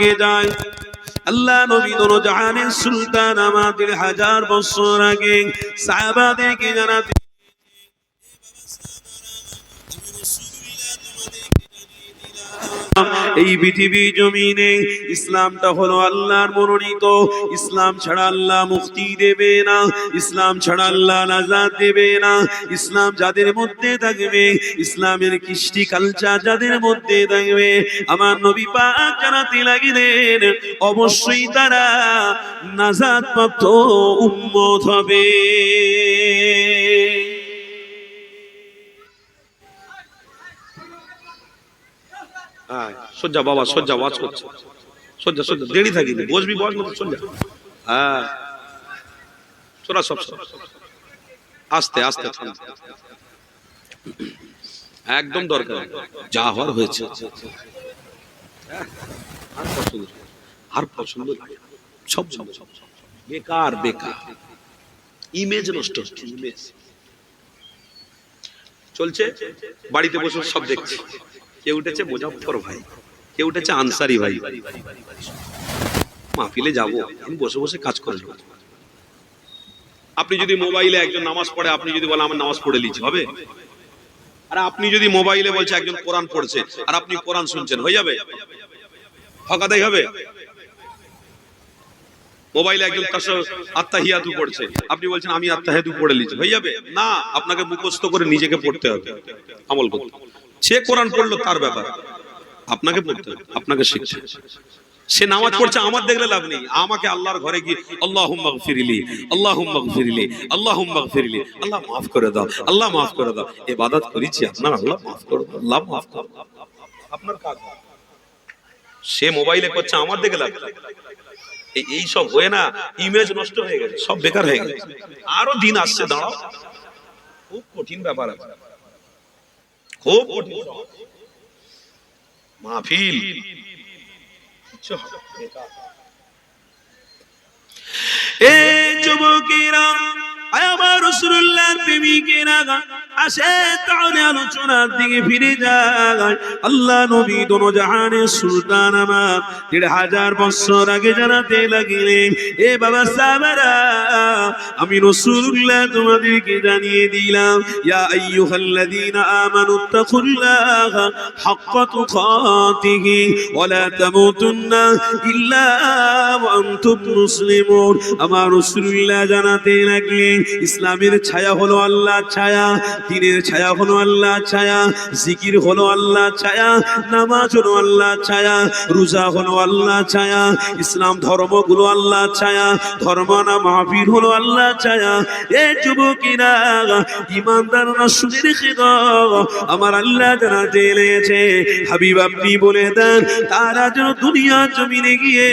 আগে যায়। আল্লাহ নবী দোনো জাহানের সুলতান আমাদের 1000 বছর আগে সাহাবাদেরকে জানাতে এই পৃথিবী জমিনে ইসলামটা হলো আল্লাহর মনোনীত। ইসলাম ছাড়া আল্লাহ মুক্তি দেবে না, ইসলাম ছাড়া আল্লাহ নাজাত দেবে না। ইসলাম যাদের মধ্যে থাকবে, ইসলামের কৃষ্টি কালচার যাদের মধ্যে থাকবে, আমার নবী পাক জানাতে লাগলেন অবশ্যই তারা নাজাত প্রাপ্ত উম্মত হবে। সজ্জা বাবা সজ্জা ওয়াজ করছে, সজ্জা সজ্জা দেরি থাকিনি, বসবি বস না সজ্জা। হ্যাঁ চোরা সব আস্তে আস্তে একদম দরকার, যা হওয়ার হয়েছে। আর পছন্দ সব বেকার বেকার, ইমেজ নষ্ট হচ্ছে, ইমেজ চলছে। বাড়িতে বসে সব দেখছে, কেউ উঠেছে মুজাফফর ভাই, কেউ উঠেছে আনসারি ভাই। মাহফিলে যাবো, আমি বসে বসে কাজ করে যাবো। আপনি যদি মোবাইলে একজন নামাজ পড়ে, আপনি যদি বলেন আমার নামাজ পড়ে লিখছি, হবে? আর আপনি যদি মোবাইলে বলছে একজন কোরআন পড়ছে আর আপনি কোরআন শুনছেন, হয়ে যাবে? হকাদাই হবে? মোবাইলে একজন আত্তাহিয়াতু পড়ছে, আপনি বলছেন আমি আত্তাহিয়াতু পড়ে লিখছি, হয়ে যাবে? না, আপনাকে মুখস্থ করে নিজেকে পড়তে হবে, আমল করতে। সে কোরআন পড়লো তার ব্যাপার, আপনাকে পড়তে হবে, আপনাকে শিখতে। সে নামাজ পড়ছে, আমার দেখলে লাভ নেই। আমাকে আল্লাহর ঘরে গিয়ে আল্লাহুম্মা গফিরলি, আল্লাহুম্মা গফিরলি, আল্লাহুম্মা গফিরলি, আল্লাহ মাফ করে দাও, আল্লাহ মাফ করে দাও। ইবাদত করেছি আপনার, আল্লাহ মাফ করে দাও, আল্লাহ মাফ করে দাও, আপনার কাজ। সে মোবাইলে করছে, আমার দেখে লাভ নেই। এই সব হয়ে না ইমেজ নষ্ট হয়ে গেছে, সব বেকার হয়ে গেছে। আরো দিন আসছে, দাঁড়াও, খুব কঠিন ব্যাপার আছে, খুব কঠিন মাহফিল। এ যুবকেরা, আমার রাসূলুল্লাহর প্রেমিকেরা, আসে তাহলে আলোচনার দিকে ফিরে যায়। আল্লাহ নবী দোনো জাহানের সুলতান আমার 1500 বছর আগে জানাতে লাগলেন, এ বাবা সাহাবারা, আমি রাসূলুল্লাহ তোমাদেরকে জানিয়ে দিলাম, ইয়া আইয়ুহাল্লাযীনা আমানুত্তাকুল্লাহা হাক্কা তুকাতিহি ওয়া লা তামুতুন্না ইল্লা ওয়া আনতুম মুসলিমুন। আমার রাসূলুল্লাহ জানাতে লাগলেন, ইসলামের ছায়া হলো আল্লাহর ছায়া, দ্বীনের ছায়া হলো আল্লাহর ছায়া, জিকির হলো আল্লাহর ছায়া, নামাজ হলো আল্লাহর ছায়া, রোজা হলো আল্লাহর ছায়া, ইসলাম ধর্মগুলো আল্লাহর ছায়া, ধর্মানা মাহফিল হলো আল্লাহর ছায়া। এ যুবকেরা, ঈমানদাররা শুনে রেখে দাও, আমার আল্লাহ জানাতে লেগেছে, হাবিব আপনি বলে দেন, তারা যেন দুনিয়া জমিনে গিয়ে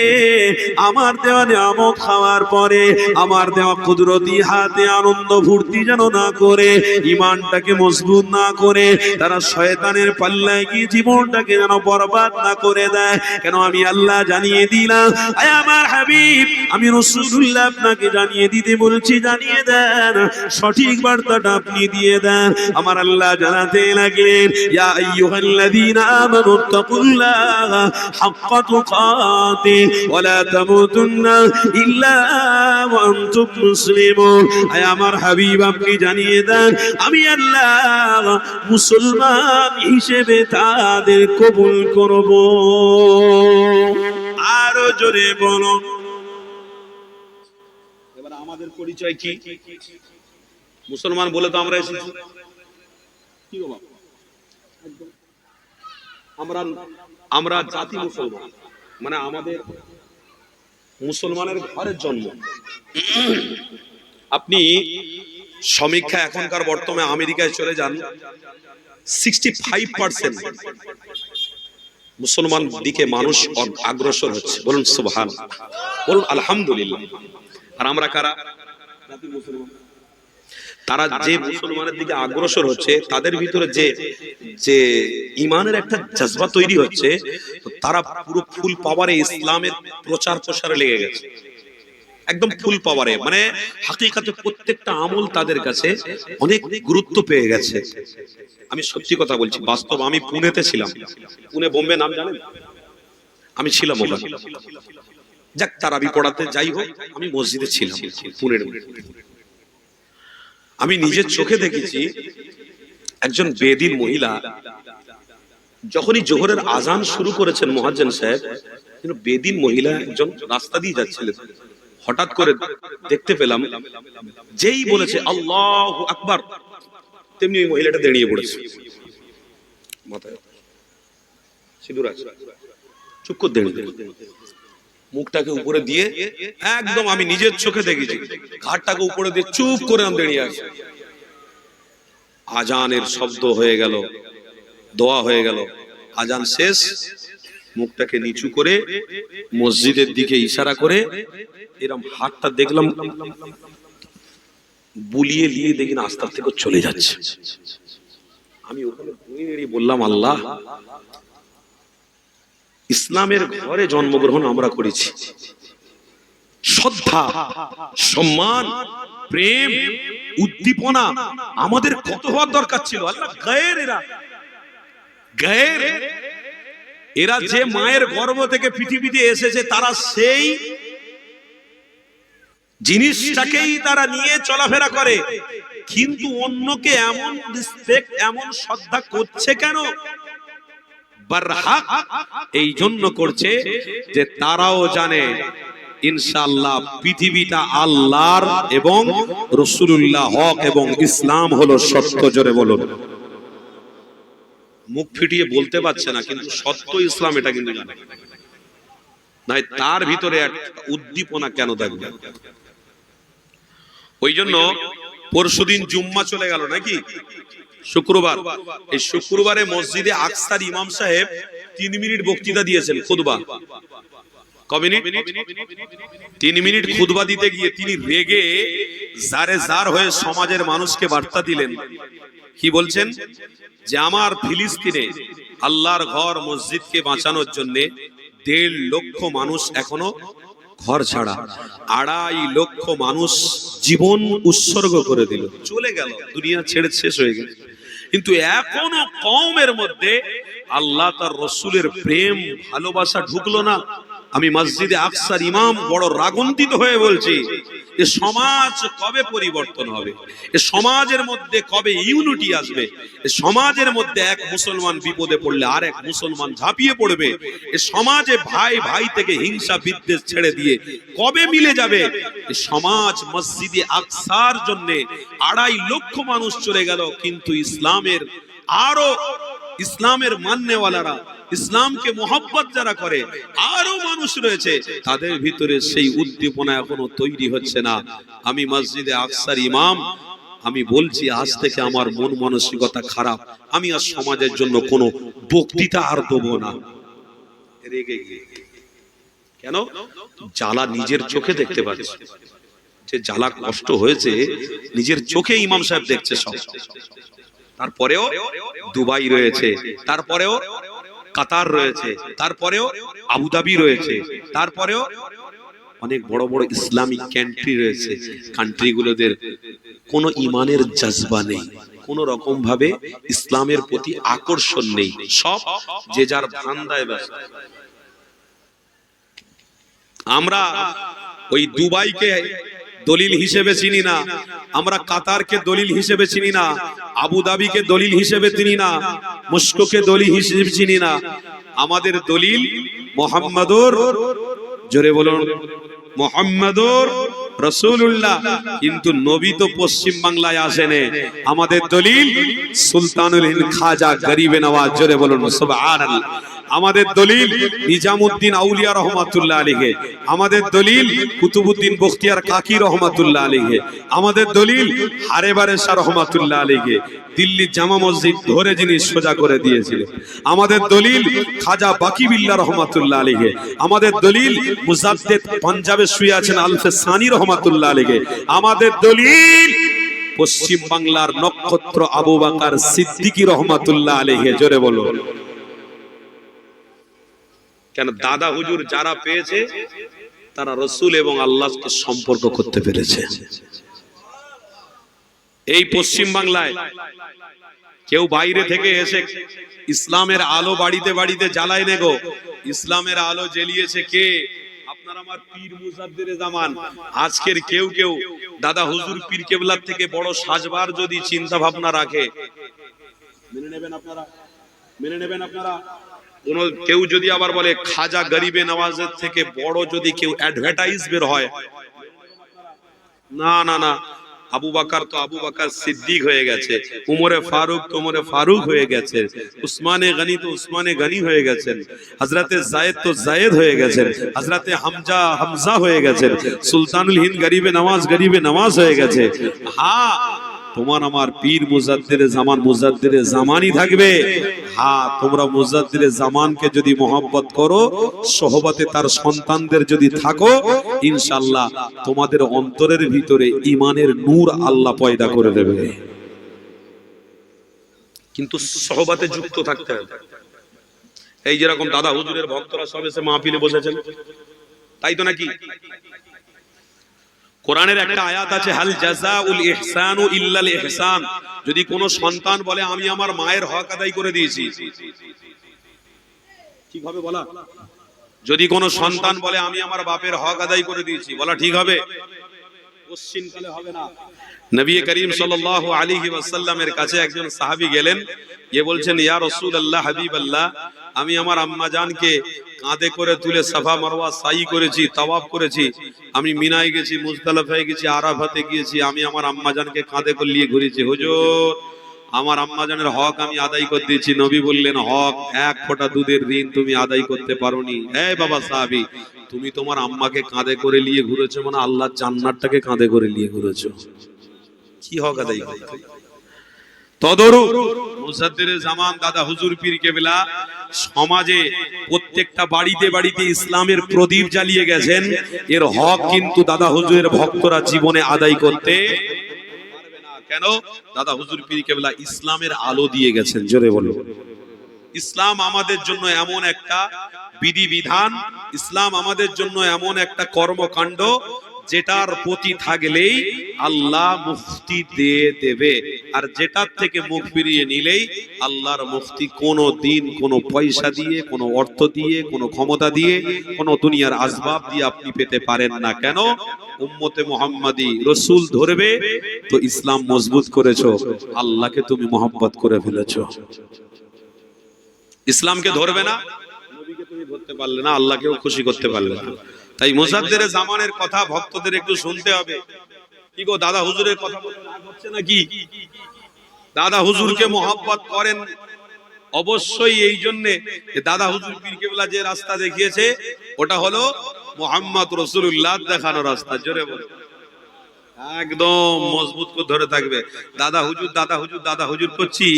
আমার দেওয়া নিয়ামত খাওয়ার পরে আমার দেওয়া কুদরতি হাতে আনন্দ ফুর্তি যেন না করে, ঈমানটাকে মজবুত না করে, তারা শয়তানের পাল্লায় গিয়ে জীবনটাকে যেন বরবাদ না করে দেয়। কেন আমি আল্লাহ জানিয়ে দিলাম, আয় আমার হাবিব, আমি রাসূলুল্লাহ আপনাকে জানিয়ে দিতে বলছি, জানিয়ে দেন, সঠিক বার্তাটা আপনি দিয়ে দেন। আমার আল্লাহ জানাতে লাগলেন, ইয়া আইয়ুহাল্লাযীনা আমানুত্তাকুল্লাহা হাক্কা তুকাতিহি ওয়া লা তামুতুন্না ইল্লা ওয়া আনতুম মুসলিমুন। আয় আমার হাবিব আপনি জানিয়ে দেন, আমি আল্লাহ মুসলমান হিসেবে তাদের কবুল করব। আরো জোরে বলো। এবার আমাদের পরিচয় কি? মুসলমান বলে তো আমরা এসেছি, কি গো বাবা? আমরা জাতি মুসলমান, মানে আমাদের মুসলমানের ঘরের জন্ম। আপনি সমীক্ষা এখনকার বর্তমানে আমেরিকায় চলে যান, 65% মুসলমান দিকে মানুষ অগ্রসর হচ্ছে। বলুন সুবহানাল্লাহ, বলুন আলহামদুলিল্লাহ। আর আমরা কারা? তারা যে মুসলমানের দিকে অগ্রসর হচ্ছে, তাদের ভিতরে যে ঈমানের একটা জজবা তৈরি হচ্ছে, তারা পুরো ফুল পাওয়ারে ইসলামের প্রচার প্রসারে লেগে গেছে, একদম ফুল পাওয়ারে। মানে হাকিকাতে প্রত্যেকটা আমল তাদের কাছে অনেক গুরুত্ব পেয়ে গেছে। আমি সত্যি কথা বলছি, বাস্তব। আমি পুনেতে ছিলাম, পুনে বোম্বে নাম জানেন? আমি ছিলাম ওখানে। যাক, তারাবি পড়াতে যাই হোক, আমি মসজিদে ছিলাম পুনের। আমি নিজের চোখে দেখেছি একজন বেদিন মহিলা যখনই জোহরের আজান শুরু করেছেন মুয়াজ্জিন সাহেব, কিন্তু বেদিন মহিলা একজন রাস্তা দিয়ে যাচ্ছিলেন, হঠাৎ করে দেখতে পেলাম যেই বলেছে আল্লাহু আকবার, তেমনি ওই মহিলাটা দাঁড়িয়ে পড়েছে, মাথায় সিঁদুর আছে, চুপ করে দাঁড়িয়ে, মুখটাকে উপরে দিয়ে একদম, আমি নিজের চোখে দেখেছি, ঘাটটাকে উপরে দিয়ে চুপ করে আমি দাঁড়িয়ে আছি। আজানের শব্দ হয়ে গেল, দোয়া হয়ে গেল, আজান শেষ, মুখটাকে নিচু করে মসজিদের দিকে ইশারা করে এরকম হাতটা দেখলাম বুলিয়ে নিয়ে, দেখি না আস্তে আস্তে চলে যাচ্ছে। আমি ওখানে বললাম, আল্লাহ, ইসলামের ঘরে জন্মগ্রহণ আমরা করেছি, শ্রদ্ধা, সম্মান, প্রেম, উদ্দীপনা আমাদের কত হওয়ার দরকার ছিল। আল্লাহ গায়ের, এরা যে মায়ের গর্ভ থেকে পৃথিবীতে এসেছে, তারা সেই জিনিসটাকেই তারা নিয়ে চলাফেরা করে, কিন্তু অন্যকে এমন রেসপেক্ট, এমন শ্রদ্ধা করছে কেন? বারহাক এই জন্য করছে যে তারাও জানে ইনশাআল্লাহ পৃথিবীটা আল্লাহর এবং রাসূলুল্লাহ হক এবং ইসলাম হলো সত্য। জোরে বলুন। মুখ ফিটিয়ে বলতে পারছে না, কিন্তু সত্য ইসলাম এটা কিন্তু জানে। নাই তার ভিতরে একটা উদ্দীপনা কেন থাকবে? ওই জন্য পরশুদিন জুম্মা চলে গেল নাকি, শুক্রবার, এই শুক্রবারে মসজিদে আকসার ইমাম সাহেব 3 মিনিট বক্তৃতা দিয়েছেন, খুতবা। ক মিনিট? 3 মিনিট খুতবা দিতে গিয়ে তিনি রেগে জারে জার হয়ে সমাজের মানুষকে বার্তা দিলেন। কি বলছেন? যে আমার ফিলিস্তিনে আল্লাহর ঘর মসজিদকে বাঁচানোর জন্য 1.5 লক্ষ মানুষ এখনো ঘর ছাড়া, 2.5 লক্ষ মানুষ জীবন উৎসর্গ করে দিল, চলে গেল, দুনিয়া ছেড়ে শেষ হয়ে গেল। কিন্তু এখনো কওমের মধ্যে আল্লাহ তার রাসূলের প্রেম ভালোবাসা ঢুকলো না। আমি মসজিদে আকসার ইমাম বড় রাগান্বিত হয়ে বলছি, এ সমাজ কবে পরিবর্তন হবে? এ সমাজের মধ্যে কবে ইউনিটি আসবে? এ সমাজের মধ্যে এক মুসলমান বিপদে পড়লে আর এক মুসলমান ঝাঁপিয়ে পড়বে। এ সমাজে ভাই ভাই থেকে হিংসা বিদ্বেষ ছেড়ে দিয়ে কবে মিলে যাবে? এ সমাজ মসজিদে আকসার জন্য 2.5 লক্ষ মানুষ চলে গেল, কিন্তু ইসলামের আরো, ইসলামের মাননেওয়ালারা, ইসলামকে মোহাব্বত যারা করে আরো মানুষ রয়েছে, তাদের ভিতরে সেই উদ্দীপনা এখনো তৈরি হচ্ছে না। আমি মসজিদে আকসার ইমাম, আমি বলছি আজ থেকে আমার মন মানসিকতা খারাপ, আমি আর সমাজের জন্য কোনো বক্তৃতা আর দেবো না। রেগে গিয়ে কেন? জ্বালা নিজের চোখে দেখতে পাচ্ছি, যে জ্বালা কষ্ট হয়েছে নিজের চোখে ইমাম সাহেব দেখছে সব। তারপরেও দুবাই রয়েছে, তারপরেও কাতার রয়েছে, তারপরেও আবুধাবি রয়েছে, তারপরেও অনেক বড় বড় ইসলামিক কান্ট্রি রয়েছে। কান্ট্রিগুলোদের কোনো ইমানের জজবা নেই, কোন রকম ভাবে ইসলামের প্রতি আকর্ষণ নেই, সব যে যার ধান্দায় ব্যস্ত। আমরা ওই দুবাইকে দলিল হিসেবে চিনি না, আমরা কাতারকে দলিল হিসেবে চিনি না, আবুধাবিকে দলিল হিসেবে চিনি না, মস্কোকে দলিল হিসেবে চিনি না। আমাদের দলিল মুহাম্মাদুর, জোরে বলুন, মুহাম্মাদুর রাসূলুল্লাহ। কিন্তু নবী তো পশ্চিম বাংলায় আসেনে। আমাদের দলিল সুলতানুল হিন্দ খাজা গরিবে নওয়াজ, জোরে বলুন সুবহানাল্লাহ। আমাদের দলিল নিজামউদ্দিন আউলিয়া রহমাতুল্লাহ আলাইহি, আমাদের দলিল কুতুবউদ্দিন বখতিয়ার কাকি রহমাতুল্লাহ আলাইহি, আমাদের দলিল হারেবারে শাহ রহমাতুল্লাহ আলাইহি, দিল্লি জামা মসজিদ ধরে যিনি সোজা করে দিয়েছিলেন। আমাদের দলিল খাজা বাকি বিল্লাহ রহমাতুল্লাহ আলাইহি, আমাদের দলিল মুজাদ্দিদ পাঞ্জাবে শুয়ে আছেন আলফে সানি রহমাতুল্লাহ আলাইহি, আমাদের দলিল পশ্চিম বাংলার নক্ষত্র আবু বকর সিদ্দিকী রহমাতুল্লাহ আলাইহি। জোরে বলো। কেন? দাদা হুজুর যারা পেয়েছে তারা রাসূল এবং আল্লাহকে সম্পর্ক করতে পেরেছে। এই পশ্চিম বাংলায় কেউ বাইরে থেকে এসে ইসলামের আলো বাড়িতে বাড়িতে জ্বালায় নে গো। ইসলামের আলো জ্বালিয়েছে কে? আপনার আমার পীর মুজাদ্দিদে জামান। আজকের কেউ কেউ দাদা হুজুর পীর কেবলার থেকে বড় সাজবার যদি চিন্তা ভাবনা রাখে, মেনে নেবেন আপনারা? মেনে নেবেন আপনারা? কোন কেউ যদি আবার বলে খাজা গরিবে নওয়াজের থেকে বড় যদি কেউ অ্যাডভার্টাইজ বের হয়, না না না, আবু বকর তো আবু বকর সিদ্দিক হয়ে গেছে, উমরে ফারুক তো উমরে ফারুক হয়ে গেছে, উসমানে গনি তো উসমানে গনি হয়ে গেছেন, হযরতে যায়েদ তো যায়েদ হয়ে গেছেন, হযরতে হামজা হামজা হয়ে গেছেন, সুলতানুল হিন্দ গরিবে নওয়াজ হয়ে গেছে। হ্যাঁ, তোমার আমার পীর মুজাদ্দিদে জামানই থাকবে। হ্যাঁ, তোমরা মুজাদ্দিদে জামানকে যদি মহব্বত করো, সোহবতে তার সন্তানদের যদি থাকো, ইনশাআল্লাহ তোমাদের অন্তরের ভিতরে ঈমানের নূর আল্লাহ পয়দা করে দেবে। কিন্তু সোহবতে যুক্ত থাকতে হবে। এই যেরকম দাদা হুজুরের ভক্তরা সব এসে মাহফিলে বসেছেন, তাই তো নাকি? কোরআনের একটা আয়াত আছে, হাল জাযাউল ইহসানু ইল্লাল ইহসান। যদি কোন সন্তান বলে আমি আমার মায়ের হক আদায় করে দিয়েছি, ঠিক হবে বলা? যদি কোন সন্তান বলে আমি আমার বাপের হক আদায় করে দিয়েছি, বলা ঠিক হবে? কোশ্চিনকালে হবে না। নবী করিম সাল্লাল্লাহু আলাইহি ওয়াসাল্লামের কাছে একজন সাহাবী গেলেন, গিয়ে বলছেন, ইয়া রাসূলুল্লাহ, হাবিবাল্লাহ, আমি আমার আম্মা জানকে কাঁধে করে তুলে সাফা মারওয়া সাই করেছি, তাওয়াফ করেছি, আমি মিনায় গেছি, মুজদালিফায় গেছি, আরাফাতে গিয়েছি, আমি আমার আম্মা জানকে কাঁধে করে নিয়ে ঘুরেছি, হুজুর আমার আম্মা জানের হক আমি আদায় করে দিয়েছি। নবী বললেন, হক এক ফোঁটা দুধের ঋণ তুমি আদায় করতে পারোনি। এই বাবা সাহাবী, তুমি তোমার আম্মাকে কাঁধে করে নিয়ে ঘুরেছো মানে আল্লাহর জান্নাতটাকে কাঁধে করে নিয়ে ঘুরেছো, কি হক আদায় করতে? তদরূপ মুজাদ্দিদে জামান দাদা হুজুর পীর কেবলা সমাজে প্রত্যেকটা বাড়িতে বাড়িতে ইসলামের প্রদীপ জ্বালিয়ে গেছেন। এর হক কিন্তু দাদা হুজুরের ভক্তরা জীবনে আদায় করতে পারবে না। কেন? দাদা হুজুর পীর কেবলা ইসলামের আলো দিয়ে গেছেন। জোরে বলো। ইসলাম আমাদের জন্য এমন একটা বিধিবিধান, ইসলাম আমাদের জন্য এমন একটা কর্মকাণ্ড যেটার প্রতি থাকলেই আল্লাহ মুক্তি দিয়ে দেবে, আর যেটার থেকে মুখ ফিরিয়ে নিলেই আল্লাহর মুক্তি কোনো দিন কোনো পয়সা দিয়ে, কোনো অর্থ দিয়ে, কোনো ক্ষমতা দিয়ে, কোনো দুনিয়ার আসবাব দিয়ে আপনি পেতে পারেন না। কেন? উম্মতে মুহাম্মাদি রাসূল ধরবে তো ইসলাম মজবুত করেছো, আল্লাহকে তুমি মহব্বত করে ফেলেছো। ইসলামকে ধরবে না, নবীকে তুমি ধরতে পারলে না, আল্লাহকেও খুশি করতে পারলে না। তাই মুজাদ্দিদে জামানের কথা ভক্তদের একটু শুনতে হবে। কি গো, দাদা হুজুরের কথা বলতে রাগ হচ্ছে নাকি? দাদা হুজুরকে মহব্বত করেন অবশ্যই এই জন্য যে দাদা হুজুর পীর কেবলা যে রাস্তা দেখিয়েছে ওটা হলো মুহাম্মদ রাসূলুল্লাহ দেখানো রাস্তা। জোরে বলো, একদম মজবুত করে ধরে থাকবে। দাদা হুজুর দাদা হুজুর দাদা হুজুর করছি,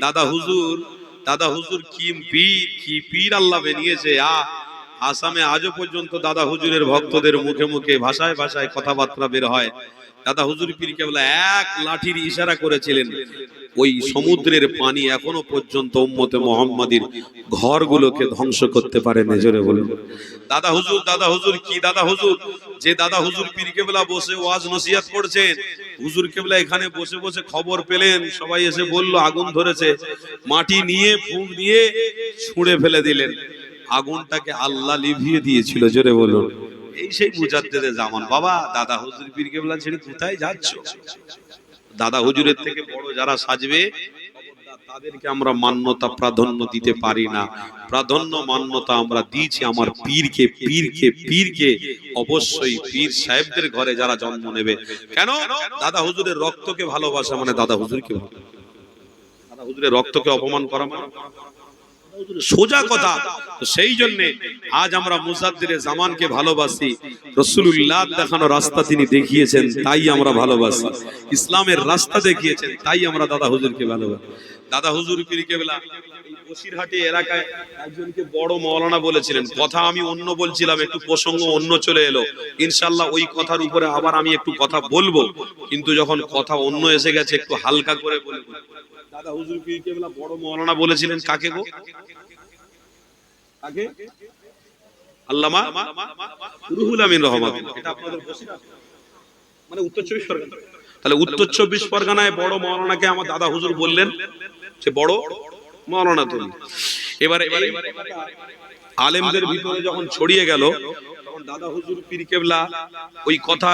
দাদা হুজুর কি পীর আল্লাহ বানিয়েছে। আসামে আজও পর্যন্ত দাদা হুজুরের ভক্তদের মুখে মুখে ভাষায় ভাষায় কথাবার্তা বের হয়। দাদা হুজুর পীর কেবলা এক লাঠির ইশারা করেছিলেন, ওই সমুদ্রের পানি এখনো পর্যন্ত উম্মতে মুহাম্মাদির ঘরগুলোকে ধ্বংস করতে পারে না। জোরে বলুন দাদা হুজুর কি দাদা হুজুর? যে দাদা হুজুর পীর কেবলা বসে ওয়াজ নসিহত করছেন, হুজুর কেবলা এখানে বসে বসে খবর পেলেন, সবাই এসে বলল আগুন ধরেছে, মাটি নিয়ে ফুঁক দিয়ে ছুঁড়ে ফেলে দিলেন, আগুনটাকে আল্লাহ লিভিয়ে দিয়েছিল। জোরে বলুন, এই সেই মুজাদ্দিদে জামান। বাবা, দাদা হুজুর পীর কেবলা ছেড়ে কোথায় যাচ্ছ? দাদা হুজুরের থেকে বড় যারা সাজবে তাদেরকে আমরা মান্যতা প্রাধান্য দিতে পারি না। প্রাধান্য মান্যতা আমরা দিয়েছি আমার পীরকে। অবশ্যই পীর সাহেবদের ঘরে যারা জন্ম নেবে। কেন? দাদা হুজুরের রক্তকে ভালোবাসা মানে দাদা হুজুরকে ভালোবাসা। দাদা হুজুরের রক্তকে অপমান করা মানে সোজা কথা। তো সেই জন্য আজ আমরা মুজাদ্দিদে জামানকে ভালোবাসি। রাসূলুল্লাহ দেখানো রাস্তা তিনি দেখিয়েছেন, তাই আমরা ভালোবাসি। ইসলামের রাস্তা দেখিয়েছেন, তাই আমরা দাদা হুজুরকে ভালোবাসি। দাদা হুজুর পীর কেবলা এই বসিরহাটি এলাকায় একজনকে বড় মাওলানা বলেছিলেন। কথা আমি অন্য বলছিলাম, একটু প্রসঙ্গ অন্য চলে এলো। ইনশাআল্লাহ ওই কথার উপরে আবার আমি একটু কথা বলবো, কিন্তু যখন কথা অন্য এসে গেছে একটু হালকা করে বলবো। দাদা হুজুর পীর কেবলা বড় মাওলানা বলেছিলেন কাকে গো? কাকে? আল্লামা রুহুল আমিন রহমাতুল্লাহ। এটা আপনাদের বসিরহাট মানে উত্তর 24 পরগনা। তাহলে উত্তর 24 পরগনায় বড় মাওলানাকে আমার দাদা হুজুর বললেন যে বড় মাওলানা তুমি। এবারে আলেমদের ভিতরে যখন ছড়িয়ে গেল, তখন দাদা হুজুর পীর কেবলা ওই কথা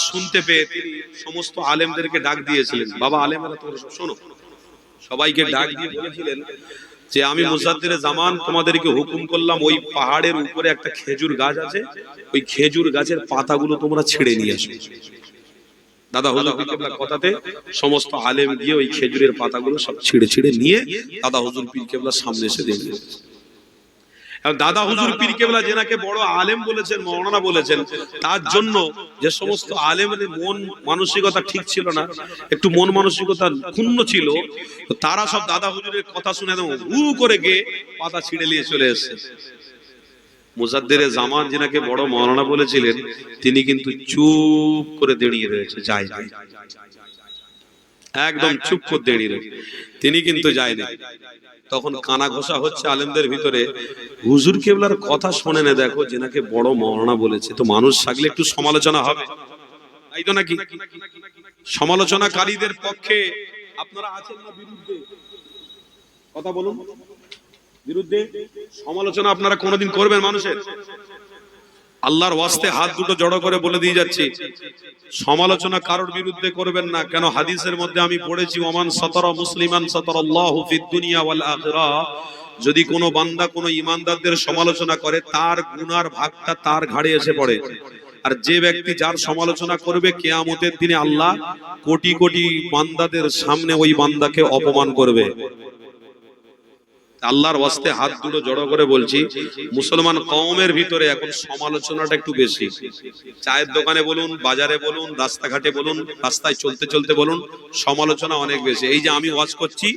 শুনতে পেয়ে তিনি সমস্ত আলেমদেরকে ডাক দিয়েছিলেন, বাবা আলেমরা তোমরা শোনো, সবাইকে ডাক দিয়ে বলেছিলেন যে আমি মুজাদ্দিরে জামান তোমাদেরকে হুকুম করলাম ওই পাহাড়ের উপরে একটা খেজুর গাছ আছে, ওই খেজুর গাছের পাতাগুলো তোমরা ছিঁড়ে নিয়ে আসো। দাদা হুজুর পীর কেবলার কথাতে সমস্ত আলেম গিয়ে ওই খেজুরের পাতাগুলো সব ছিঁড়ে ছিঁড়ে নিয়ে দাদা হুজুর পীর কেবলার সামনে এসে দেখলেন। দাদা হুজুর পীর কেবলা যেনাকে বড় আলেম বলেছেন, মাওলানা বলেছেন, তার জন্য যে সমস্ত আলেমের মন মানসিকতা ঠিক ছিল না, একটু মন মানসিকতা ক্ষুণ্ণ ছিল, তারা সব দাদা হুজুরের কথা শুনে হু করে গিয়ে পাতা ছিঁড়ে নিয়ে চলে এসেছে। মুজাদ্দিরে জামান যেনাকে বড় মাওলানা বলেছিলেন, তিনি কিন্তু চুপ করে দাঁড়িয়ে রয়েছে, যায় না, একদম চুপ করে দাঁড়িয়ে রয়েছে, তিনি কিন্তু যায়নি। তখন কানা ঘোষা হচ্ছে আলেমদের ভিতরে, হুজুর কেবলার কথা শুনে না, দেখো যেনাকে বড় মাওলানা বলেছে, তো মানুষ থাকলে একটু সমালোচনা হবে, তাই তো নাকি? সমালোচনাকারীদের পক্ষে আপনারা আছেন না বিরুদ্ধে? কথা বলুন, বিরুদ্ধে সমালোচনা আপনারা কোনোদিন করবেন মানুষের? আল্লাহর ওয়াস্তে হাত দুটো জড়ো করে বলে দিয়ে যাচ্ছি, সমালোচনা কারোর বিরুদ্ধে করবেন না। কেন? হাদিসের মধ্যে আমি পড়েছি, ওমান সাতারা মুসলিমান সাতারাল্লাহু ফিদ দুনিয়া ওয়াল আখিরাহ, যদি কোনো বান্দা কোনো ঈমানদারদের সমালোচনা করে, তার গুনার ভাগটা তার ঘাড়ে এসে পড়ে। আর যে ব্যক্তি যার সমালোচনা করবে, কিয়ামতের দিনে আল্লাহ কোটি কোটি বান্দাদের সামনে ওই বান্দাকে অপমান করবে। আল্লাহর ওয়াস্তে হাত দুটো জড়ো করে বলছি, মুসলমান কওমের ভিতরে এখন সমালোচনাটা একটু বেশি। চায়ের দোকানে বলুন, বাজারে বলুন, রাস্তাঘাটে বলুন, রাস্তায় চলতে চলতে বলুন, সমালোচনা অনেক বেশি। এই যে আমি ওয়াজ করছি,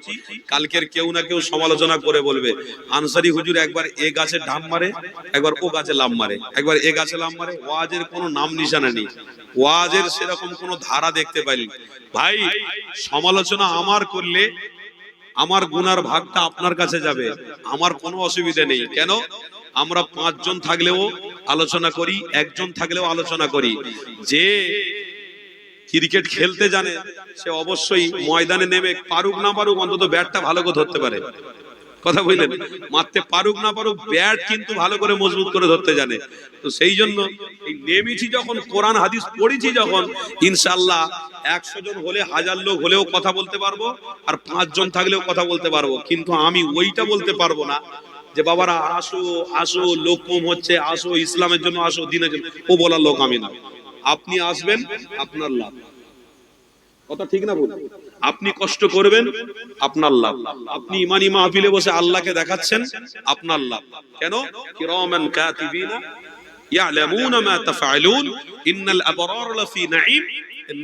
কালকের কেউ না কেউ সমালোচনা করে বলবে, আনসারি হুজুর একবার এ গাছে ঢাম মারে, একবার ও গাছে লাভ মারে, একবার এ গাছে লাভ মারে। ওয়াজের কোনো নাম নিশানা নেই, ওয়াজের সেরকম কোনো ধারা দেখতে পাইনি। ভাই, সমালোচনা আমার করলে আমার গুনার ভাগটা আপনার কাছে যাবে, আমার কোনো অসুবিধা নেই। কেন? আমরা 5 জন থাকলেও আলোচনা করি, একজন থাকলেও আলোচনা করি। যে ক্রিকেট খেলতে জানে সে অবশ্যই ময়দানে নেমে, পারুক না পারুক, অন্তত ব্যাটটা ভালো করে ধরতে পারে। কথা বললেন, মারতে পারুক না পারুক, ব্যাট কিন্তু ভালো করে মজবুত করে ধরতে জানে। তো সেই জন্য এই নেমেছি যখন, কোরআন হাদিস পড়েছি যখন, ইনশাআল্লাহ 100 জন হলে, 1000 লোক হলেও কথা বলতে পারবো, আর 5 জন থাকলেও কথা বলতে পারবো। কিন্তু আমি ওইটা বলতে পারবো না যে বাবারা আসো আসো, লোক কম হচ্ছে, আসো ইসলামের জন্য, আসো দিনের জন্য, ও বলার লোক আমি না। আপনি আসবেন, আপনার লাভ। কথা ঠিক না বলুন? আপনি কষ্ট করবেন, আপনার লাভ। আপনি ইমানি মাহফিলে বসে আল্লাহকে দেখাচ্ছেন, আপনার লাভ। কেন? কিরামান কাতিবিনা ইয়ালামুনা মা তাফআলুন ইন্নাল আবরার লাফি নাঈম।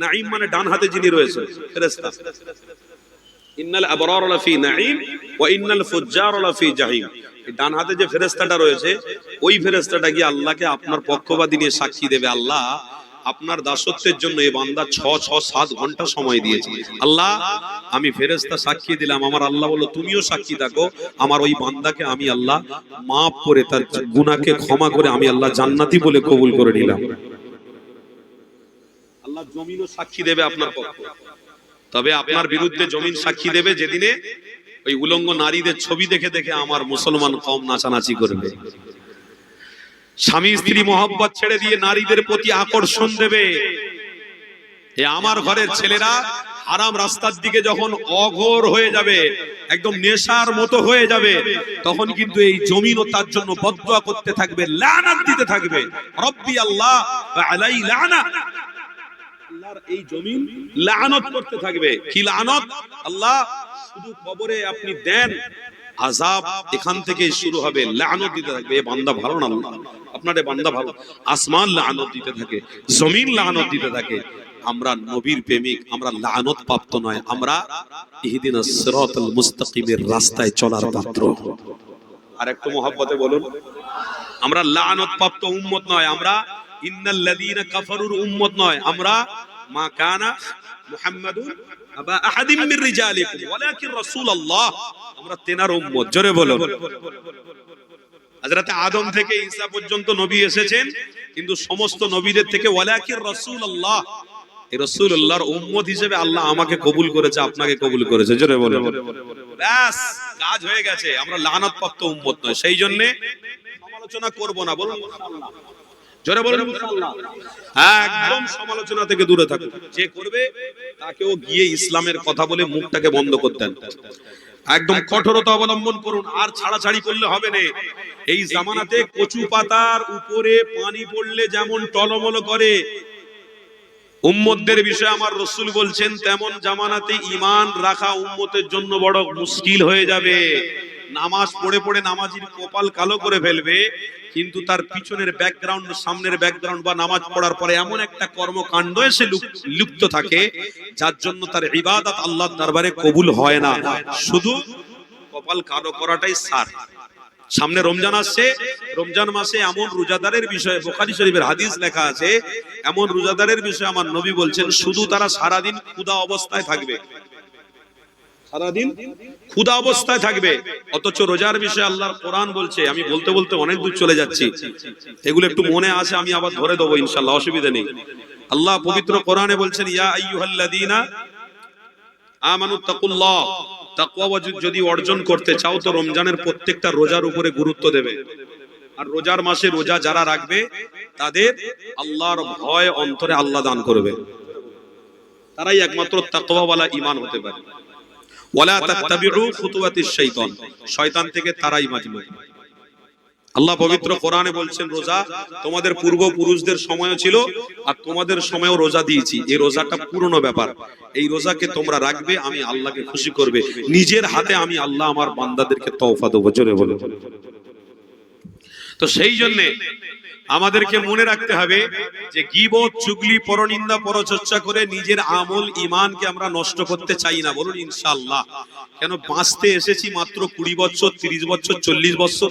নাঈম মানে ডান হাতে যিনি রয়েছে, ফেরেশতা। ইন্নাল আবরার লাফি নাঈম ওয়া ইন্নাল ফুজ্জার লাফি জাহিম। ডান হাতে যে ফেরেশতাটা রয়েছে, ওই ফেরেশতাটা গিয়ে আল্লাহকে আপনার পক্ষপাতী নিয়ে সাক্ষী দেবে, আল্লাহ আপনার দাসত্বের জন্য এই বান্দা 6-7 ঘন্টা সময় দিয়েছে। আল্লাহ, আমি ফেরেশতা সাক্ষী দিলাম। আমার আল্লাহ বলল, তুমিও সাক্ষী থাকো, আমার ওই বান্দাকে আমি আল্লাহ মাফ করে, তার গুনাহকে ক্ষমা করে আমি আল্লাহ জান্নাতি বলে কবুল করে নিলাম। আল্লাহ জমিনও সাক্ষী দেবে আপনার পক্ষে। তবে আপনার বিরুদ্ধে জমিন সাক্ষী দেবে যেদিনে ওই উলঙ্গ নারীদের ছবি দেখে দেখে আমার মুসলমান কওম নাচানাচি করবে। স্বামী স্ত্রী মহব্বত ছেড়ে দিয়ে নারীদের প্রতি আকর্ষণ দেবে। এ আমার ঘরের ছেলেরা হারাম রাস্তার দিকে যখন অঘোর হয়ে যাবে, একদম নেশার মতো হয়ে যাবে, তখন কিন্তু এই জমিনও তার জন্য বদদুয়া করতে থাকবে, লানাত দিতে থাকবে। রব্বি আল্লাহ ওয়া আলাই লানা, আল্লাহর এই জমিন লানত করতে থাকবে। কি লানত? আল্লাহ শুধু কবরে আপনি দেন, আযাব এখান থেকে শুরু হবে, লানত দিতে থাকবে। এ বান্দা ভালো না, আল্লাহ আপনার এ বান্দা ভালো। আসমান লানত দিতে থাকে, জমিন লানত দিতে থাকে। আমরা নবীর প্রেমিক, আমরা লানত প্রাপ্ত নয়, আমরা ইহদিনাস সিরাতাল মুস্তাকিমের রাস্তায় চলার পাত্র। আর একটু মহব্বতে বলুন, আমরা লানত প্রাপ্ত উম্মত নয়, আমরা ইন্নাল্লাযীনা কাফারুর উম্মত নয়, আমরা মা কানা মুহাম্মাদুন আবা আহাদিম মির রিজালিকুম ওয়ালাকিন রাসূলুল্লাহ, আমরা তেনার উম্মত। জোরে বলুন। হযরত আদম থেকে ঈসা পর্যন্ত নবী এসেছেন, কিন্তু সমস্ত নবীদের থেকে ওয়ালাকিন রাসূলুল্লাহ, এই রাসূলুল্লাহর উম্মত হিসেবে আল্লাহ আমাকে কবুল করেছে, আপনাকে কবুল করেছে। জোরে বলুন। ব্যাস কাজ হয়ে গেছে, আমরা লানত প্রাপ্ত উম্মত নয়। সেই জন্য সমালোচনা করব না, বলুন ইনশাআল্লাহ। জোরে বলুন ইনশাআল্লাহ। একদম সমালোচনা থেকে দূরে থাকুন। যে করবে তাকেও গিয়ে ইসলামের কথা বলে মুখটাকে বন্ধ করতে দেন। একদম কঠোরতা অবলম্বন করুন, আর ছাড়াছাড়ি করলে হবে না। এই জামানাতে কচু পাতার উপরে পানি পড়লে যেমন টলমল করে, উম্মতদের বিষয়ে আমার রাসূল বলছেন তেমন জামানাতে ঈমান রাখা উম্মতের জন্য বড় মুশকিল হয়ে যাবে। নামাজ পড়ে পড়ে নামাজির কপাল কালো করে ফেলবে, কিন্তু তার পিছনের ব্যাকগ্রাউন্ড, সামনের ব্যাকগ্রাউন্ড বা নামাজ পড়ার পরে এমন একটা কর্মকাণ্ড এসে লিপ্ত থাকে যার জন্য তার ইবাদত আল্লাহর দরবারে কবুল হয় না। শুধু কপাল কালো করাটাই সার। সামনে রমজান আসছে, রমজান মাসে এমন রোজাদারের বিষয়ে বুখারী শরীফের হাদিস লেখা আছে, এমন রোজাদারের বিষয়ে আমার নবী বলছেন শুধু তারা সারাদিন ক্ষুধা অবস্থায় থাকবে, সারাদিন ক্ষুধা অবস্থায় থাকবে। অথচ রোজার বিষয়ে আল্লাহর কোরআন বলছে, আমি বলতে বলতে অনেক দূর চলে যাচ্ছি, এগুলো একটু মনে আছে, আমি আবার ধরে দেবো ইনশাআল্লাহ, অসুবিধা নেই। আল্লাহ পবিত্র কোরআনে বলছেন, ইয়া আইয়ুহাল্লাযীনা আমানুত্তাকুল্লাহ, তাকওয়া যদি অর্জন করতে চাও তো রমজানের প্রত্যেকটা রোজার উপরে গুরুত্ব দেবে। আর রোজার মাসে রোজা যারা রাখবে তাদের আল্লাহর ভয় অন্তরে আল্লাহ দান করবে, তারাই একমাত্র তাকওয়াওয়ালা ঈমান হতে পারে। ওয়ালা তাত্তাবিউ খুতুওয়াতিশ শাইতান, শয়তান থেকে তারাই বাঁচবে। আল্লাহ পবিত্র কোরআনে বলছেন, রোজা তোমাদের পূর্বপুরুষদের সময়ও ছিল আর তোমাদের সময়ও রোজা দিয়েছি, এই রোজাটা পুরনো ব্যাপার, এই রোজাকে তোমরা রাখবে, আমি আল্লাহকে খুশি করবে, নিজের হাতে আমি আল্লাহ আমার বান্দাদেরকে তওফা দেব। জোরে বলে। তো সেই জন্য আমাদেরকে মনে রাখতে হবে যে গীবত, চুগলি, পরনিন্দা, পরচর্চা করে নিজের আমল ঈমানকে আমরা নষ্ট করতে চাই না, বলুন ইনশাআল্লাহ। কেন, বাঁচতে এসেছি মাত্র 20 বছর, 30 বছর, 40 বছর,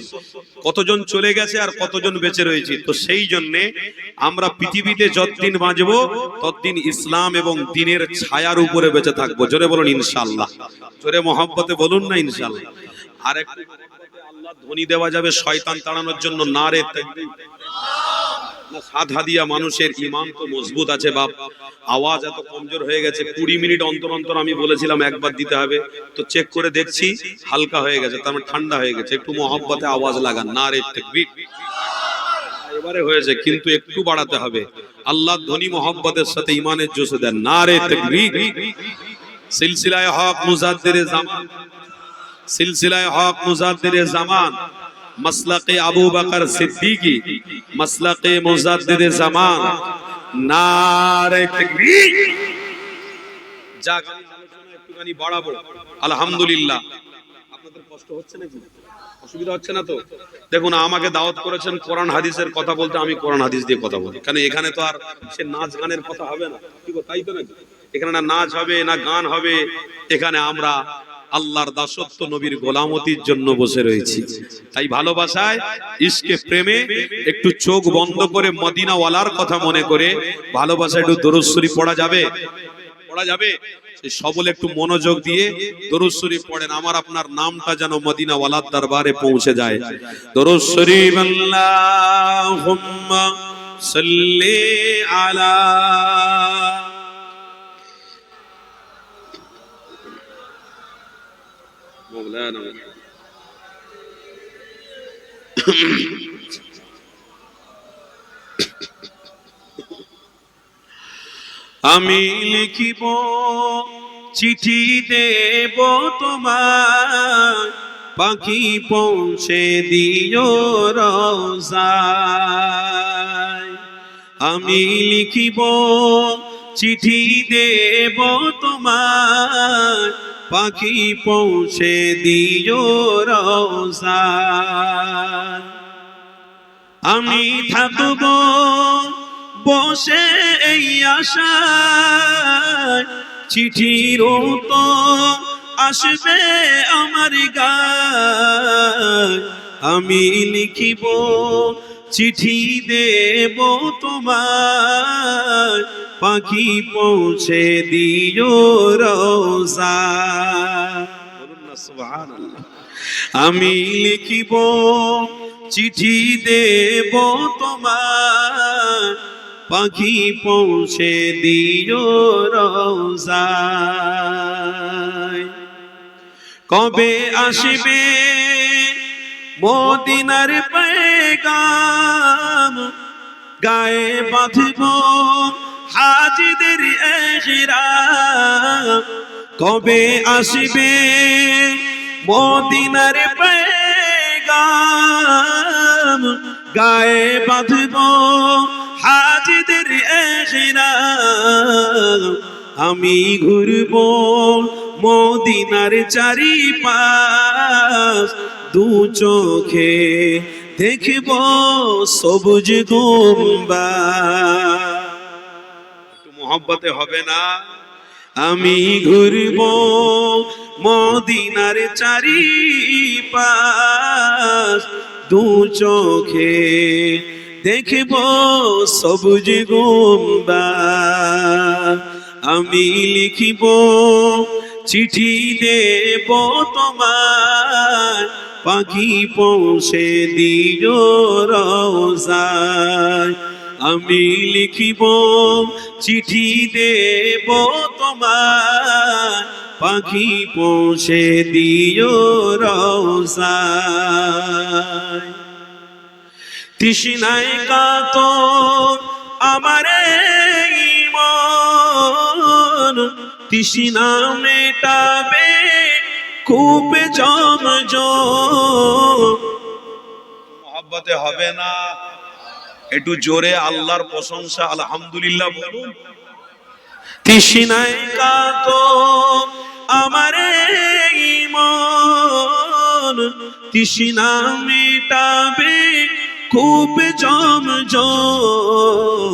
কতজন চলে গেছে আর কতজন বেঁচে রয়েছে। তো সেই জন্য আমরা পৃথিবীতে যতদিন বাঁচবো ততদিন ইসলাম এবং দ্বীনের ছায়ার উপরে বেঁচে থাকবো। জোরে বলুন ইনশাআল্লাহ। জোরে মহব্বতে বলুন না ইনশাআল্লাহ। আর একটু আল্লাহ ধ্বনি দেওয়া যাবে শয়তান তাড়ানোর জন্য, নারে তাকবীর। না সাধা দিয়া মানুষের ঈমান তো মজবুত আছে বাপ, আওয়াজ এত কমজোর হয়ে গেছে, 20 মিনিট অন্তর অন্তর আমি বলেছিলাম একবার দিতে হবে, তো চেক করে দেখছি হালকা হয়ে গেছে, তার মানে ঠান্ডা হয়ে গেছে। একটু মহব্বতে আওয়াজ লাগান, নারে তাকবীর। এবারে হয়েছে, কিন্তু একটু বাড়াতে হবে। আল্লাহর ধ্বনি মহব্বতের সাথে ঈমানের জোশে দেন, নারে তাকবীর। সিলসিলায়ে হক মুজাদ্দিদে জামান, সিলসিলায়ে হক মুজাদ্দিদে জামান, মাসলাকে আবু বকর সিদ্দিকী, মাসলাকে মুজাদ্দিদে জামান, নারে তাকবীর। যাক, আলোচনা একটুখানি বাড়াবো, আলহামদুলিল্লাহ। আপনাদের কষ্ট হচ্ছে নাকি, অসুবিধা হচ্ছে না তো? দেখুন, আমাকে দাওয়াত করেছেন কোরআন হাদিসের কথা বলতে, আমি কোরআন হাদিস দিয়ে কথা বলি, কারণ এখানে তো আর সে নাচ গানের কথা হবে না, ঠিক তাই তো নাকি? এখানে না নাচ হবে না গান হবে, এখানে আমরা আল্লাহর দাসত্ব, নবীর গোলামতির জন্য বসে রয়েছি। তাই ভালোবাসায়, ইশকে, প্রেমে একটু চোখ বন্ধ করে মদিনাওয়ালার কথা মনে করে ভালোবাসায় একটু দরুদ শরীফ পড়া যাবে? পড়া যাবে? সেই সবলে একটু মনোযোগ দিয়ে দরুদ শরীফ পড়েন, আমার আপনার নামটা যেন মদিনাওয়ালার দরবারে পৌঁছে যায়। দরুদ শরীফ। আল্লাহুম্মা সাল্লি আলা মওলানা। আমি লিখিব চিঠি দেব তোমার, পাখি পৌঁছে দিও রওজায়। আমি লিখিব চিঠি দেব তোমার, পাখি পৌঁছে দিও রওজায়। আমি থাকব বসে এই আশায়, চিঠির উত্তর আসবে আমার গায়। আমি লিখিব চিঠি দেব তোমার, পাখি পৌঁছে দিও রওজায়। বলুন না সুবহানাল্লাহ। আমি লিখিব চিঠি দেব তোমার, পাখি পৌঁছে দিও রওজায়। কবে আসবে মদিনার পেগাম, গায়ে বাঁধব হাজিদের ইহরাম। কবে আসবে মদিনার পেগাম, গায়ে বাঁধব হাজিদের ইহরাম। আমি ঘুরব মদিনার চারিপাশ, দু চোখে দেখব সবুজ গুম্বাদ। একটু মোহব্বতে হবে না? আমি ঘুরব মদিনার চারিপাশ, দু চোখে দেখব সবুজ গুম্বাদ। আমি লিখিব চিঠি দেব তোমার, পাখি পৌঁছে দিও রওজায়। আমি লিখিব চিঠি দেব তোমার, পাখি পৌঁছে দিও রওজায়। তৃষ্ণায় কাতর আমার ঈমান, তৃষ্ণা মেটাবে খুব জমজম। মোহব্বতে হবে না? একটু জোরে আল্লাহর প্রশংসা আলহামদুলিল্লাহ বলুন। তৃষ্ণায় কাতর আমার ঈমান, তৃষ্ণা মেটাবে খুব জমজম।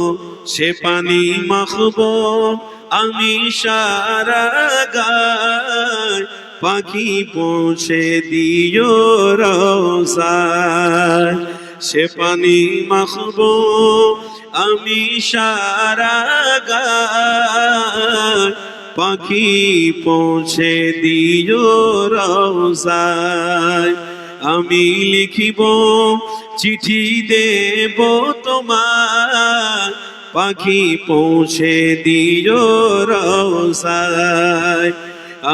সে পানি মাখবো আমি সারা গায়, পাখি পৌঁছে দিও রওজায়। সে পানি মাখবো আমি সারা গায়, পাখি পৌঁছে দিও রওজায়। আমি লিখিব চিঠি দেব তোমার, পাখি পৌঁছে দিও রওজায়।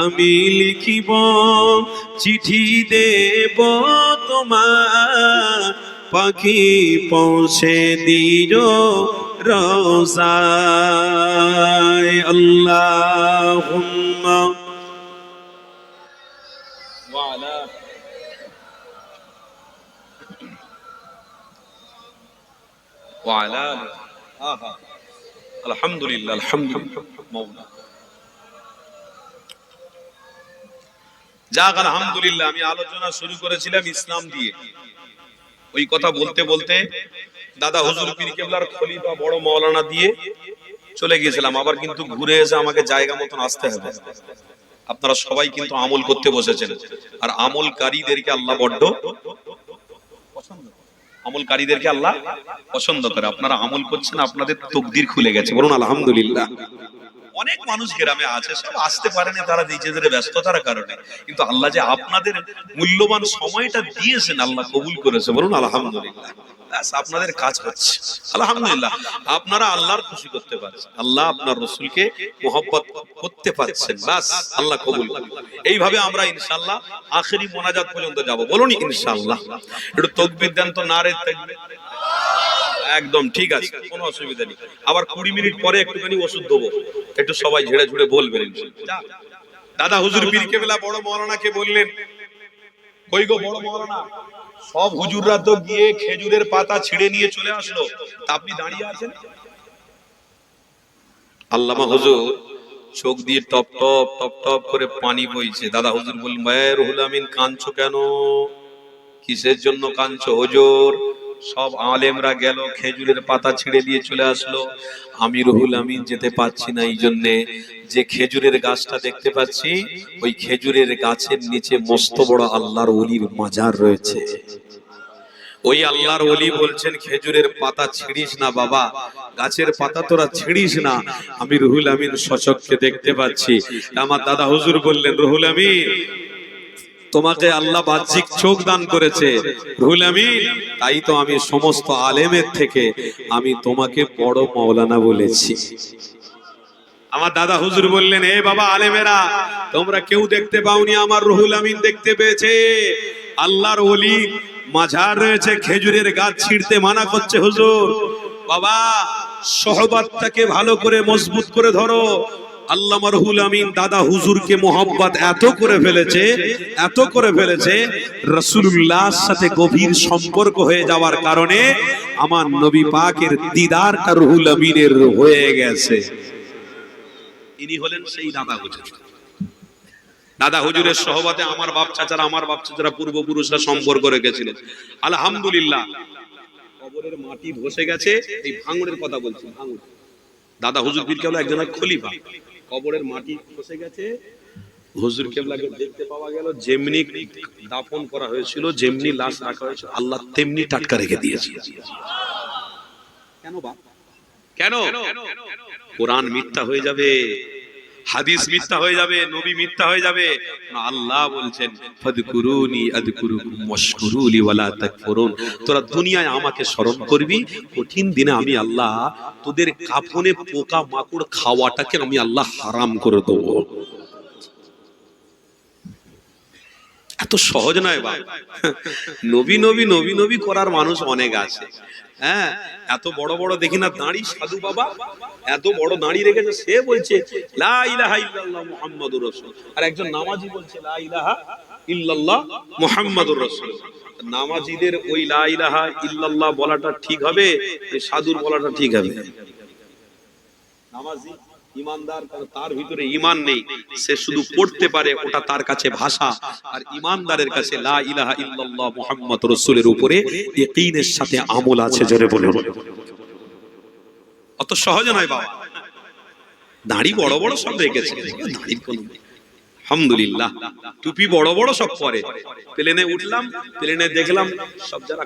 আমি লিখিব চিঠি দেব তোমার, পাখি পৌঁছে দিও রওজায়। আল্লাহুম্মা ওয়া আলা ওয়া আলা আলহামদুলিল্লাহ আলহামদুলিল্লাহ মাওলা। যাক আলহামদুলিল্লাহ। আমি আলোচনা শুরু করেছিলাম ইসলাম দিয়ে। ওই কথা বলতে বলতে দাদা হুজুর পীর কেবলার খলিফা বড় মাওলানা দিয়ে চলে গিয়েছিলাম। আবার কিন্তু ঘুরে এসে আমাকে জায়গা মতন আসতে হবে। আপনারা সবাই কিন্তু আমল করতে বসেছেন, আর আমলকারীদেরকে আল্লাহ বড্ড পছন্দ করে। আমলকারীদেরকে আল্লাহ পছন্দ করে। আপনারা আমল করছেন, আপনাদের তকদির খুলে গেছে, বলুন আলহামদুলিল্লাহ। অনেক মানুষ গ্রামে আছে, সব আসতে পারেনি তারা নিজেদের ব্যস্ততার কারণে, কিন্তু আল্লাহ যে আপনাদের মূল্যবান সময়টা দিয়েছেন আল্লাহ কবুল করেছে, বলুন আলহামদুলিল্লাহ। আপনাদের কাজ হচ্ছে আলহামদুলিল্লাহ। আপনারা আল্লাহর খুশি করতে পারছেন, আল্লাহ আপনার রাসূলকে মুহাব্বত করতে পারছেন, বাস আল্লাহ কবুল। এইভাবে আমরা ইনশাআল্লাহ আখেরি মোনাজাত পর্যন্ত যাব, বলুন ইনশাআল্লাহ। একটু তাকবীর দেন তো, নারে তাকবীর। একদম ঠিক আছে, কোনো অসুবিধা নেই। আবার 20 মিনিট পরে একটুখানি ওষুধ দেবো, একটু সবাই ঝেড়ে ঝুড়ে বলবেন ইনশাআল্লাহ। দাদা হুজুর পীর কেবলা বড় মাওলানাকে বললেন, কই গো বড় মাওলানা? সব হুজুররা তো গিয়ে খেজুরের পাতা ছিঁড়ে নিয়ে চলে আসলো, তা আপনি দাঁড়িয়ে আছেন? আল্লামা হুজুর চোখ দিয়ে টপ টপ টপ টপ করে পানি বইছে। দাদা হুজুর বললেন, ভাই রুহুল আমিন কাঁদছো কেন? কিসের জন্য কাঁদছো হুজুর? সব আলেমরা গেল, খেজুরের পাতা ছিঁড়ে নিয়ে চলে আসলো, আমি রুহুল আমিন যেতে পারছি না। এই জন্যে যে খেজুরের গাছটা দেখতে পাচ্ছি, ওই খেজুরের গাছের নিচে মস্ত বড় আল্লাহর ওলির মাজার রয়েছে। ওই আল্লাহর ওলি বলছেন, খেজুরের পাতা ছিঁড়িস না বাবা, গাছের পাতা তোরা ছিঁড়িস না, আমি রুহুল আমিন সচক্ষে দেখতে পাচ্ছি। আমার দাদা হুজুর বললেন, রুহুল আমিন তোমাকে আল্লাহ বাহ্যিক চোখ দান করেছে রুহুল আমিন, তাই তো আমি সমস্ত আলেমের থেকে আমি তোমাকে বড় মাওলানা বলেছি। আমার দাদা হুজুর বললেন, এ বাবা আলেমেরা, তোমরা কেউ দেখতে পাওনি, আমার রুহুল আমিন দেখতে পেয়েছে। আল্লাহর ওলি মাঝার রয়েছে, খেজুরের গাছ ছিঁড়তে মানা করছে হুজুর। বাবা সহবতটাকে ভালো করে মজবুত করে ধরো। আল্লামা রুহুল আমিন দাদা হুজুরকে মোহাব্বত এত করে ফেলেছে, এত করে ফেলেছে, রাসূলুল্লাহর সাথে গভীর সম্পর্ক হয়ে যাওয়ার কারণে আমার নবী পাকের দিদারটা রুহুল আমিনের হয়ে গেছে। ইনি হলেন সেই দাদা হুজুর। দাদা হুজুরের সহবতে আমার বাপ চাচারা পূর্বপুরুষরা সম্পর্ক রেখেছিলেন। আলহামদুলিল্লাহ, কবরের মাটি ধসে গেছে। এই ভাঙড়ের কথা বলছি, ভাঙড়। দাদা হুজুর পীর কেবলা একজন খলিফা। কবরের মাটি ধসে গেছে, হুজুর কেবলাকে দেখতে পাওয়া গেল। যেমনি দাফন করা হয়েছিল, যেমনি লাশ রাখা হয়েছিল, আল্লাহ তেমনি টাটকা রেখে দিয়েছে। কেন বা? কেন? কোরআন মিথ্যা হয়ে যাবে, হাদিস মিথ্যা হয়ে যাবে, নবী মিথ্যা হয়ে যাবে। আল্লাহ বলছেন, ফাদকুরুনি আযকুরুকুম ওয়াশকুরুলি ওয়ালা তাকফুরুন। তোরা দুনিয়ায় আমাকে স্মরণ করবি, কঠিন দিনে আমি আল্লাহ তোদের কাফনে পোকা মাকড় খাওয়াটাকে আমি আল্লাহ হারাম করে দেব। এত সহজ নয় বাবা। নবী নবী নবী নবী করার মানুষ অনেক আছে। হ্যাঁ, এত বড় বড় দেখি না দাঁড়ি সাধু বাবা, এত বড় দাঁড়ি রেখেছে, সে বলছে লা ইলাহা ইল্লাল্লাহ মুহাম্মাদুর রাসূল। আর একজন নামাজি বলছে লা ইলাহা ইল্লাল্লাহ মুহাম্মাদুর রাসূল। নামাজিদের ওই লা ইলাহা ইল্লাল্লাহ বলাটা ঠিক হবে, এই সাধুর বলাটা ঠিক হবে? নামাজি ইমানদার, তার ভিতরে ঈমান নেই, সে শুধু পড়তে পারে, ওটা তার কাছে ভাষা। আর ঈমানদারের কাছে লা ইলাহা ইল্লাল্লাহ মুহাম্মাদুর রাসূলের উপরে ইয়াকিনের সাথে আমল আছে। জোরে বলুন। অত সহজ নয় বাবা। দাড়ি বড় বড় সব রেখেছে, দাড়ির কোনো আলহামদুলিল্লাহ, টুপি বড় বড় সব পরে। প্লেনে উঠলাম, প্লেনে দেখলাম সব যারা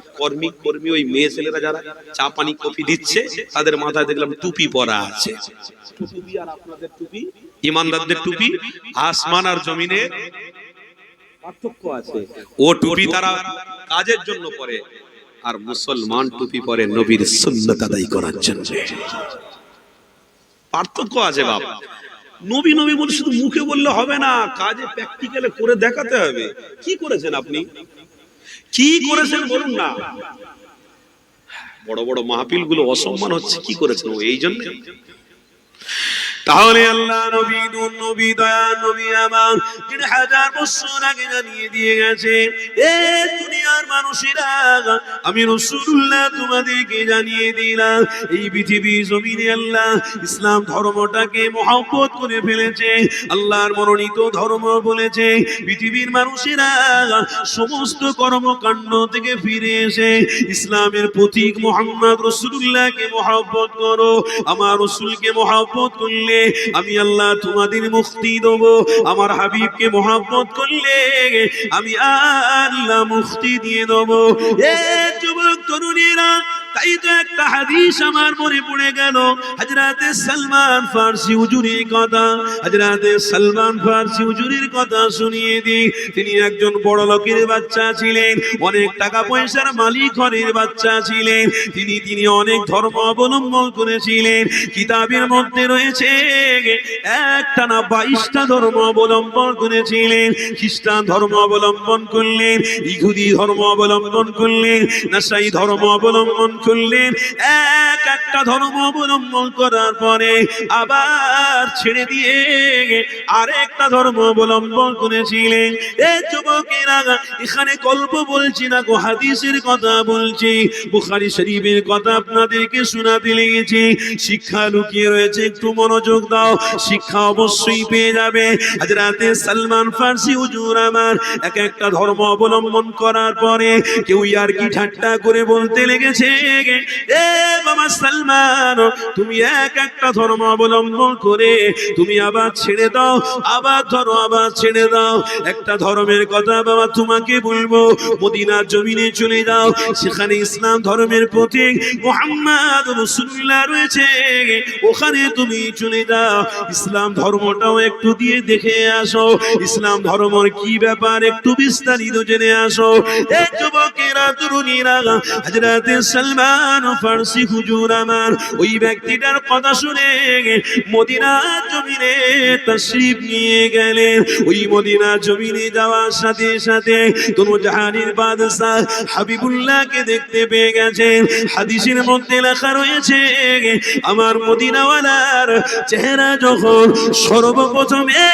কর্মী ওই মেয়ে ছেলেরা যারা চা পানি কফি দিচ্ছে, তাদের মাথায় দেখলাম টুপি পরা আছে। টুপি আর আপনাদের টুপি, ইমানদারদের টুপি, আসমান আর জমিনের পার্থক্য আছে। ও টুপি তারা কাজের জন্য পরে, আর মুসলমান টুপি পরে নবীর সুন্নাত আদায় করার জন্য। পার্থক্য আছে বাবা। নবী নবী বলে শুধু মুখে বললে হবে না, কাজে প্র্যাকটিক্যালে করে দেখাতে হবে। কি করেছেন আপনি, কি করেছেন বলুন না। বড় বড় মাহফিল গুলো অসম্মান হচ্ছে, কি করেছেন? এই জন্য। তাহলে আল্লাহ নবী, নূর নবী, দয়া নবী আমার ৩০০০ বছর আগে জানিয়ে দিয়ে গেছে, এ দুনিয়ার মানুষেরা, আমি রাসূলুল্লাহ তোমাদেরকে জানিয়ে দিলাম, এই পৃথিবী জমিনে আল্লাহ ইসলাম ধর্মটাকে মহব্বত করে ফেলেছে, আল্লাহর মনোনীত ধর্ম বলেছে। পৃথিবীর মানুষেরা সমস্ত কর্মকাণ্ড থেকে ফিরে এসে ইসলামের প্রতীক মুহাম্মদ রাসূলুল্লাহকে মহব্বত করো। আমার রাসূলকে মহব্বত করলে আমি আল্লাহ তোমাদের মুক্তি দেব। আমার হাবিবকে মহব্বত করলে আমি আল্লাহ মুক্তি দিয়ে দেব। এ যুবক তরুণীরা, তাই তো একটা হাদিস আমার মনে পড়ে গেল, হযরতে সালমান ফারসি হুজুরের কথা। হযরতে সালমান ফারসি হুজুরের কথা শুনিয়ে দিই। তিনি একজন বড় লোকের বাচ্চা ছিলেন, অনেক টাকা পয়সার মালিক ঘরের বাচ্চা ছিলেন। তিনি অনেক ধর্ম অবলম্বন করেছিলেন। কিতাবের মধ্যে রয়েছে একটা না ২২টা ধর্ম অবলম্বন করেছিলেন। খ্রিস্টান ধর্ম অবলম্বন করলেন, ইহুদি ধর্ম অবলম্বন করলেন, নাসাই ধর্ম অবলম্বন করলেন। একটা ধর্ম অবলম্বন করার পরে আবার ছেড়ে দিয়ে আরেকটা ধর্ম অবলম্বন করেছিলেন। এই যুবকেরা, এখানে গল্প বলছি না গো, হাদিসের কথা বলছি, বুখারী শরীফের কথা আপনাদেরকে শোনাতে লেগেছি। শিক্ষা লুকিয়ে রয়েছে, একটু মনোযোগ দাও, শিক্ষা অবশ্যই পেয়ে যাবে। হযরতে সালমান ফারসি হুজুর আমার একটা ধর্ম অবলম্বন করার পরে কেউ আর কি ঠাট্টা করে বলতে লেগেছে, এ বাবা সালমান, তুমি একটা ধর্ম অবলম্বন করে তুমি আবার ছেড়ে দাও, আবার ধরো, আবার ছেড়ে দাও। একটা ধর্মের কথা বাবা তোমাকে বলবো, মদিনার জমিনে চলে যাও, সেখানে ইসলাম ধর্মের প্রতীক মুহাম্মদ রাসূলুল্লাহ রয়েছে, ওখানে তুমি চলে যাও, ইসলাম ধর্মটাও একটু দিয়ে দেখে আসো, ইসলাম ধর্মের কি ব্যাপার একটু বিস্তারিত জেনে আসো। এই যুবকেরা তরুণীরা, হযরতে সালমান ফারসি হুজুর হুজুর আমার ওই ব্যক্তিটার কথা শুনে মদিনার জমিনে তাশরীফ নিয়ে গেলেন। ওই মদিনার জমিনে যাওয়ার সাথে সাথে দোনো জাহানের বাদশা হাবিবুল্লাহকে দেখতে পেয়ে গেছেন। হাদিসের মধ্যে লেখা রয়েছে আমার মদিনাওয়ালার চেহারা যখন সর্বপ্রথমে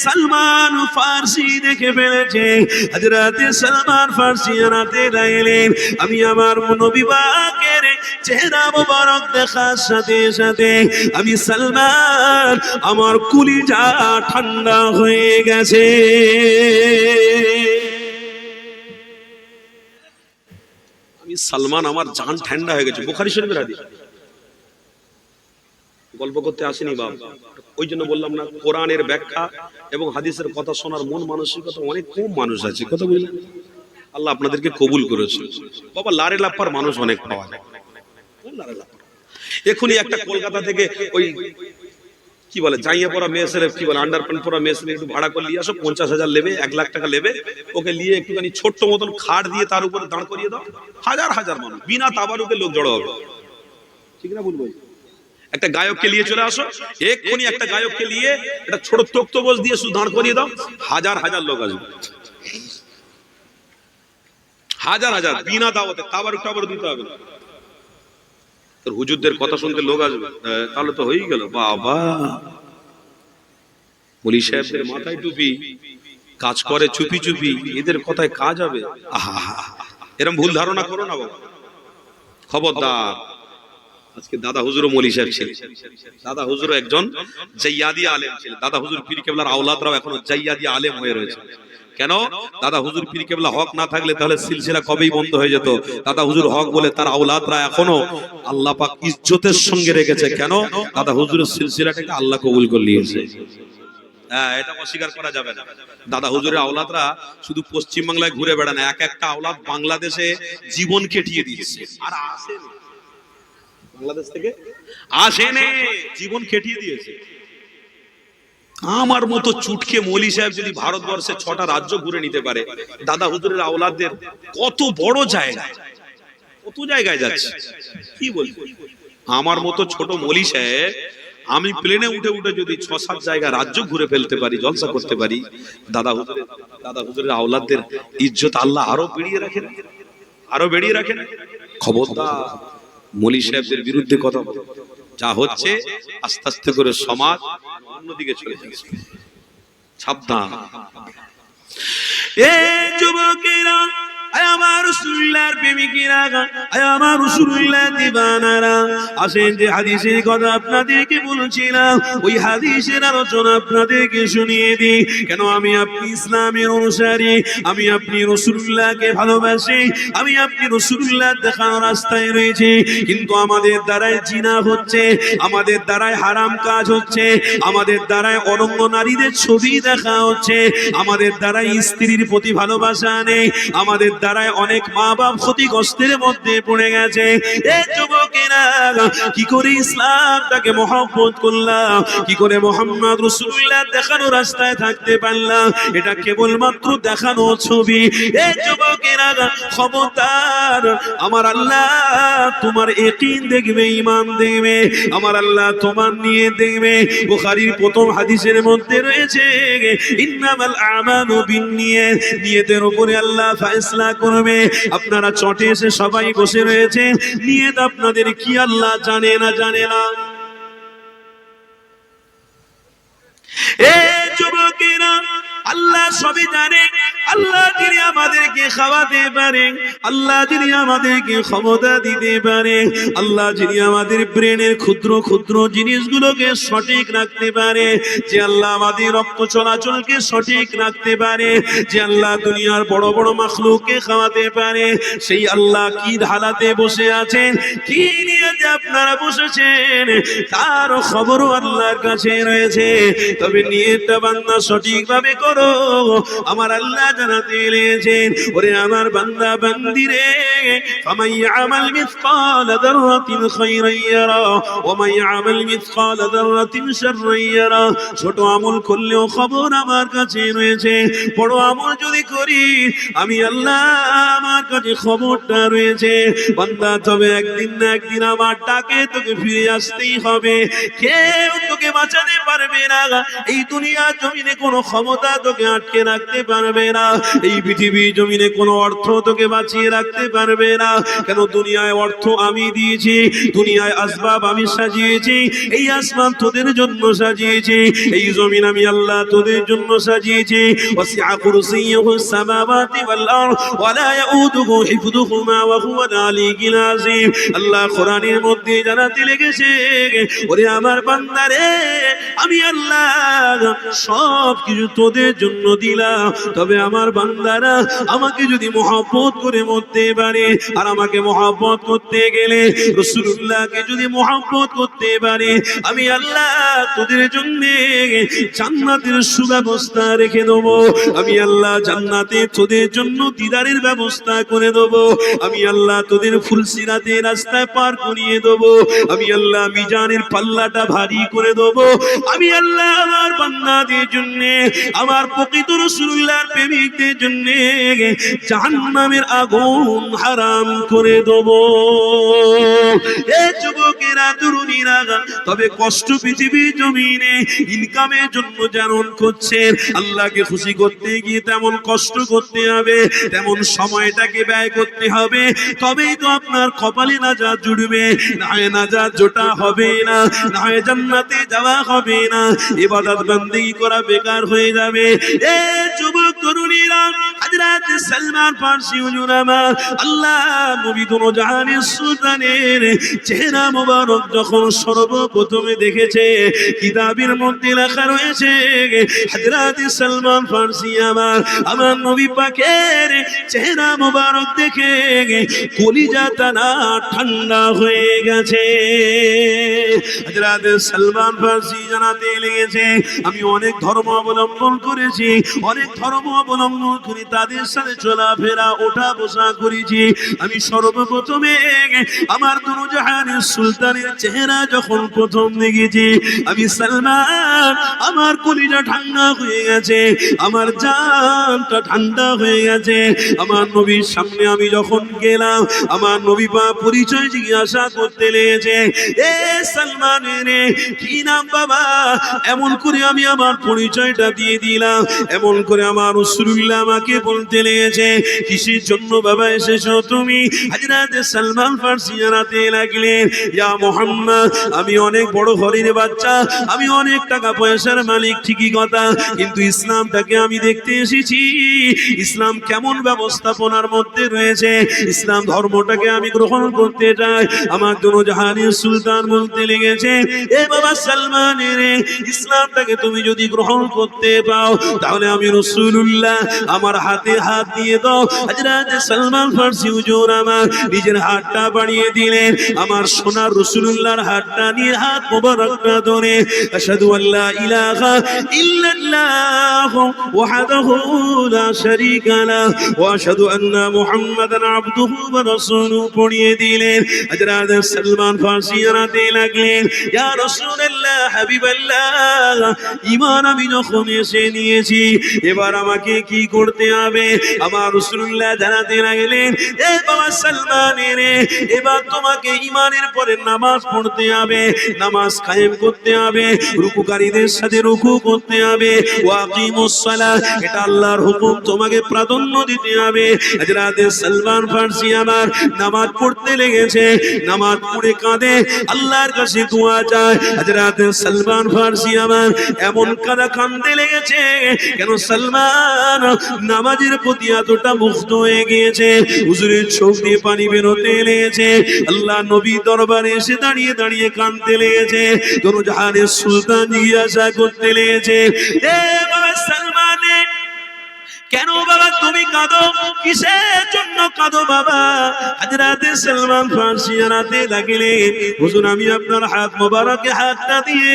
সালমান ফার্সি দেখে ফেলেছে, হযরতে সালমান ফার্সি আনাতে লাগলেন। আমি আমার নবী পাকের চেহারা মোবারক দেখার সাথে সাথে আমি সালমান আমার কলিজা ঠান্ডা হয়ে গেছে। আমি সালমান আমার জান ঠান্ডা হয়ে গেছে। বুখারী শরীফের হাদিস। গল্প করতে আসেনি বাবা, ওই জন্য বললাম না, কোরআনের ব্যাখ্যা এবং হাদিসের কথা শোনার মন মানসিকতা অনেক কম মানুষ আছে। কথা বুঝলেন? আল্লাহ আপনাদেরকে কবুল করেছে বাবা। লারে লাপ্পার মানুষ অনেক পাওয়া যায়। এখনই একটা কলকাতা থেকে ওই কি বলে জাইয়া পড়া মেয়েছেলে, কি বলে আন্ডার প্যান্ট পড়া মেয়েছেলে একটু ভাড়া করে নিয়ে আসো, 50,000 নেবে, 1 লাখ টাকা নেবে। ওকে নিয়ে একটুখানি ছোট্ট মতন খাট দিয়ে তার উপরে দাঁড় করিয়ে দাও, হাজার হাজার মানুষ বিনা তাবারুকে লোক জড়ো হবে। ঠিক না বলবো? একটা গায়ককে নিয়ে চলে আসো, এক্ষুনি একটা গায়ককে নিয়ে একটা ছোট তক্তপোষ দিয়ে শুধু দাঁড় করিয়ে দাও, হাজার হাজার লোক আসবে, হাজার হাজার বিনা দাওয়াতে। তাবারুক টাবারুক দিতে হবে না, তোর হুজুরদের কথা শুনতে লোক আসবে, তাহলে তো হয়েই গেল। বাবা মৌলী সাহেবদের মাথায় টুপি, কাজ করে চুপি চুপি, এদের কথায় কাজ হবে। আহা, এরকম ভুল ধারণা করো না বাবা, খবরদার। আজকে দাদা হুজুরও মৌলী সাহেব ছিলেন, দাদা হুজুরও একজন জাইয়াদি আলেম ছিলেন। দাদা হুজুর পীর কেবলার আওলাদরাও এখনো জাইয়াদি আলেম হয়ে রয়েছে। কেন? দাদা হুজুর পীর কেবলা হক না থাকলে তাহলে সিলসিলা কবেই বন্ধ হয়ে যেত। দাদা হুজুর হক বলে তার আওলাদরা এখনো আল্লাহ পাক ইজ্জতের সঙ্গে রেখেছে। কেন? দাদা হুজুরের সিলসিলাটাকে আল্লাহ কবুল করে নিয়েছে। হ্যাঁ, এটা অস্বীকার করা যাবে না। দাদা হুজুরের আওলাদরা শুধু পশ্চিম বাংলায় ঘুরে বেড়ায় না, এক একটা আওলাদ বাংলাদেশে জীবন কেটিয়ে দিয়েছে। আর আসেনি বাংলাদেশ থেকে, আসেনি, জীবন কেটিয়ে দিয়েছে। আমার মতো চুটকে মৌলী সাহেব যদি ভারতবর্ষে 6টা রাজ্য ঘুরে নিতে পারে, দাদা হুজুরের আওলাদদের কত বড় জায়গা, কত জায়গায় যাচ্ছে। কি বলবো, আমার মতো ছোট মৌলী সাহেব আমি প্লেনে উঠে উঠে যদি 6-7 জায়গা রাজ্য ঘুরে ফেলতে পারি, জলসা করতে পারি, দাদা হুজুরের আওলাদদের ইজ্জত আল্লাহ আরো বেড়িয়ে রাখেন, আরো বেড়িয়ে রাখেন। খবরদার মৌলী সাহেবদের বিরুদ্ধে কথা বলো। যা হচ্ছে আস্তে আস্তে করে সমাজ অন্যদিকে চলে যাচ্ছে, সাবধান। এ যুবকেরা, আমার রাসূলুল্লাহর প্রেমিকেরা, আমার রাসূলুল্লাহর দিবানারা, আসেন যে হাদিসের কথা আপনাদেরকে বলছিলাম, ওই হাদিসের আলোচনা আপনাদেরকে শুনিয়ে দিই। কেন আমি আপনি ইসলামের অনুসারী, আমি আপনি রাসূলুল্লাহকে ভালোবাসি, আমি আপনি রাসূলুল্লাহর দেখানো রাস্তায় রয়েছে, কিন্তু আমাদের দ্বারাই জিনা হচ্ছে, আমাদের দ্বারাই হারাম কাজ হচ্ছে, আমাদের দ্বারাই অনঙ্গ নারীদের ছবি দেখা হচ্ছে, আমাদের দ্বারাই স্ত্রীর প্রতি ভালোবাসা নেই, আমাদের দ্বারাই অনেক মা বাপ ক্ষতিগ্রস্তের মধ্যে পড়ে গেছে। এই যুবকেরা কি করে ইসলামটাকে মহব্বত করলাম, কি করে মুহাম্মদ রাসূলুল্লাহ দেখানো রাস্তায় থাকতে পারলাম, এটা কেবলমাত্র দেখানো ছবি। এই যুবকেরা খবরদার, আমার আল্লাহ তোমার ইয়াকিন দেখবে, ঈমান দেখবে, আমার আল্লাহ তোমার নিয়ে দেখবে। বুখারীর প্রথম হাদিসের মধ্যে রয়েছে ইন্নামাল আমালু বিন্নিয়াত, নিয়তের উপরে আল্লাহ ফয়সালা করবে। আপনারা চটে এসে সবাই বসে রয়েছে, নিয়ত আপনাদের কি আল্লাহ জানে না? জানে না? এ যুবকেরা, আল্লাহ সবই জানে। আল্লাহ যিনি আমাদেরকে খাওয়াতে পারে, আল্লাহ যিনি আমাদেরকে ক্ষমতা দিতে পারে, আল্লাহ যিনি আমাদের ব্রেনের ক্ষুদ্র ক্ষুদ্র জিনিসগুলোকে সঠিক রাখতে পারে, যে আল্লাহ আমাদের রক্ত চলাচলকে সঠিক রাখতে পারে, যে আল্লাহ দুনিয়ার বড় বড় মাখলুককে খাওয়াতে পারে, সেই আল্লাহ কি হালাতে বসে আছেন, কি নিয়ে যে আপনারা বসেছেন, তার খবরও আল্লাহর কাছে রয়েছে। তবে নিয়তটা বান্দা সঠিকভাবে করো। আমার আল্লাহ জানাতে এলেছেন, ওরে আমার বান্দা বান্দিরে, ফামান ইয়ামাল মিসকালা যাররাতিন খায়রান ইয়ারা ওয়া মান ইয়ামাল মিসকালা যাররাতিন শাররান ইয়ারা। ছোট আমল করলেও খবর আমার কাছে রয়েছে, বড় আমল যদি করি আমি আল্লাহ, আমার কাছে খবরটা রয়েছে। বান্দা তবে একদিন না একদিন আমার ডাকে তোকে ফিরে আসতেই হবে, কেউ তোকে বাঁচাতে পারবে না, এই দুনিয়া জমিনে কোনো ক্ষমতা তোকে আটকে রাখতে পারবে না, এই পৃথিবী জমিনে কোনো অর্থ তোকে বাঁচিয়ে রাখতে পারবে না। কেন? দুনিয়ায় অর্থ আমি দিয়েছি, দুনিয়ায় আসবাব আমি সাজিয়েছি, এই আসমান তোদের জন্য সাজিয়েছি, এই জমিন আমি আল্লাহ তোদের জন্য সাজিয়েছি। ওয়াসিআ কুরসিয়্যুহুস সামাওয়াতি ওয়াল আরদ ওয়া লা ইয়াউদুহু হিফযুহুমা ওয়া হুয়াল আলিয়্যুল আযীম। আল্লাহ কোরআনের মধ্যে জানাতে লেগেছে, ওরে আমার বান্দারে, আমি আল্লাহ সব কিছু তোদের জন্য দিলাম, তবে আমার বান্দারা আমাকে যদি মহব্বত করে মরতে পারে, আর আমাকে মহব্বত করতে গেলে রাসূলুল্লাহকে যদি মহব্বত করতে পারে, আমি আল্লাহ তোদের জন্য জান্নাতের সুব্যবস্থা রেখে দেব, আমি আল্লাহ জান্নাতে তোদের জন্য দিদারের ব্যবস্থা করে দেব, আমি আল্লাহ তোদের ফুলসিরাতে রাস্তায় পার করিয়ে দেব, আমি আল্লাহ মিজানের পাল্লাটা ভারী করে দেব, আমি আল্লাহ আমার বান্দাদের জন্য, আমার প্রকৃত রাসূলুল্লাহর প্রেমিকদের জন্য জাহান্নামের আগুন হারাম করে দেব। এ যুবকেরা, তরুণীরা, তবে কষ্ট পৃথিবীর জমিনে ইনকামের জন্য যেমন করছেন, আল্লাহকে খুশি করতে গিয়ে তেমন কষ্ট করতে হবে, তেমন সময়টাকে ব্যয় করতে হবে, তবেই তো আপনার কপালে নাজাত জুড়বে, না হয় নাজাত জোটা হবে না, না হয় জান্নাতে যাওয়া হবে না, ইবাদত বন্দেগী করা বেকার হয়ে যাবে। এ যুবক তরুণীরা, হযরত সালমান ফারসি হুজুর আমার, আল্লাহ নবী দোনো জাহানের সুলতানের চেহারা মোবারক যখন সর্বপ্রথমে দেখেছে, কিতাবের মধ্যে লেখা রয়েছে, হযরত সালমান ফারসি আমার নবী পাকের চেহারা মোবারক দেখে কলিজাটা না ঠান্ডা হয়ে গেছে। হযরত সালমান ফারসি জানাতে লেগেছে, আমি অনেক ধর্ম অবলম্বন করেছি, অনেক ধর্ম অবলম্বন করে তাদের সাথে চলাফেরা ওঠা বসা করেছি, আমি সর্বপ্রথমে আমার দুনো জাহানের সুলতানের চেহারা যখন প্রথম দেখেছি, আমি সালমান, আমার কলিজা ঠান্ডা হয়ে গেছে, আমার জানটা ঠান্ডা হয়ে গেছে। আমার নবীর সামনে আমি যখন গেলাম, আমার নবী পাক পরিচয় জিজ্ঞাসা করতে লেগেছে, এ সালমান রে, কি নাম বাবা? এমন করে আমি আমার পরিচয়টা দিয়ে দিলাম, এমন করে আমার রাসূলুল্লাহ আমাকে বলতে লেগেছে, কিসের জন্য বাবা এসেছো তুমি? হযরত সালমান ফারসি জানাতে লাগলেন, ইয়া মুহাম্মদ, আমি অনেক বড় ঘরের বাচ্চা, আমি অনেক টাকা পয়সার মালিক, ঠিকই কথা, কিন্তু ইসলামটাকে আমি দেখতে এসেছি, ইসলাম কেমন ব্যবস্থাপনার মধ্যে রয়েছে, ইসলাম ধর্মটাকে আমি গ্রহণ করতে চাই। আমার দুনো জাহানের সুলতান বলতে লেগেছে, এ বাবা সালমান রে, ইসলামটাকে তুমি যদি গ্রহণ করতে পাও, তাহলে আমি রাসূলুল্লাহ, আমার হাতে হাত দিয়ে দাও। হযরত সালমান ফারসি হুজুর আমার নিজের হাতটা বাড়িয়ে দিলেন, আমার সোনার রাসূলুল্লাহর হাতটা নিয়ে হাত মোবারকটা ধরে, আশহাদু আল্লা ইলাহা ইল্লাল্লাহ ওয়াহদাহু লা শারীকা লাহু ওয়া আশহাদু আন্না মুহাম্মাদান আবদুহু ওয়া রাসূলুহু পড়িয়ে দিলেন। হযরত সালমান ফারসি জানাতে লাগলেন, ইয়া রাসূলুল্লাহ, হাবিবাল্লাহ, ঈমান আমি যখন এসে নিয়েছি, এবার আমাকে কি করতে হবে? আমার রাসূলুল্লাহ জানাতে লাগলেন, এ বাবা সালমান রে, এবার তোমাকে ঈমানের পরে নামাজ পড়তে হবে, নামাজ কায়েম করতে হবে, রুকুকারীদের সাথে রুকু করতে হবে, ওয়াকিমুস সালাহ, এটা আল্লাহর হুকুম, তোমাকে প্রাধান্য দিতে হবে। হযরত সালমান ফারসি আমার নামাজ পড়তে লেগেছে, নামাজ পড়ে কাঁদে, আল্লাহর কাছে দোয়া চায়। হযরত সালমান ফারসি আমার এমন কাঁদতে লেগেছে, কেন সালমান নামাজের প্রতি এতটা মুগ্ধ হয়ে গিয়েছে, হুজুরের চোখ দিয়ে পানি বেরোতে লেগেছে, আল্লাহ নবী দরবারে এসে দাঁড়িয়ে দাঁড়িয়ে কাঁদতে লেগেছে, দোনো জাহানের সুলতান জিজ্ঞাসা করতে লেগেছে, এ বাবা সালমান, কেন বাবা তুমি কাঁদো? কিসের জন্য কাঁদো বাবা? হযরত সালমান ফারসি জানাতে লাগলেন, হুজুর, আমি আপনার হাত মোবারকে হাতটা দিয়ে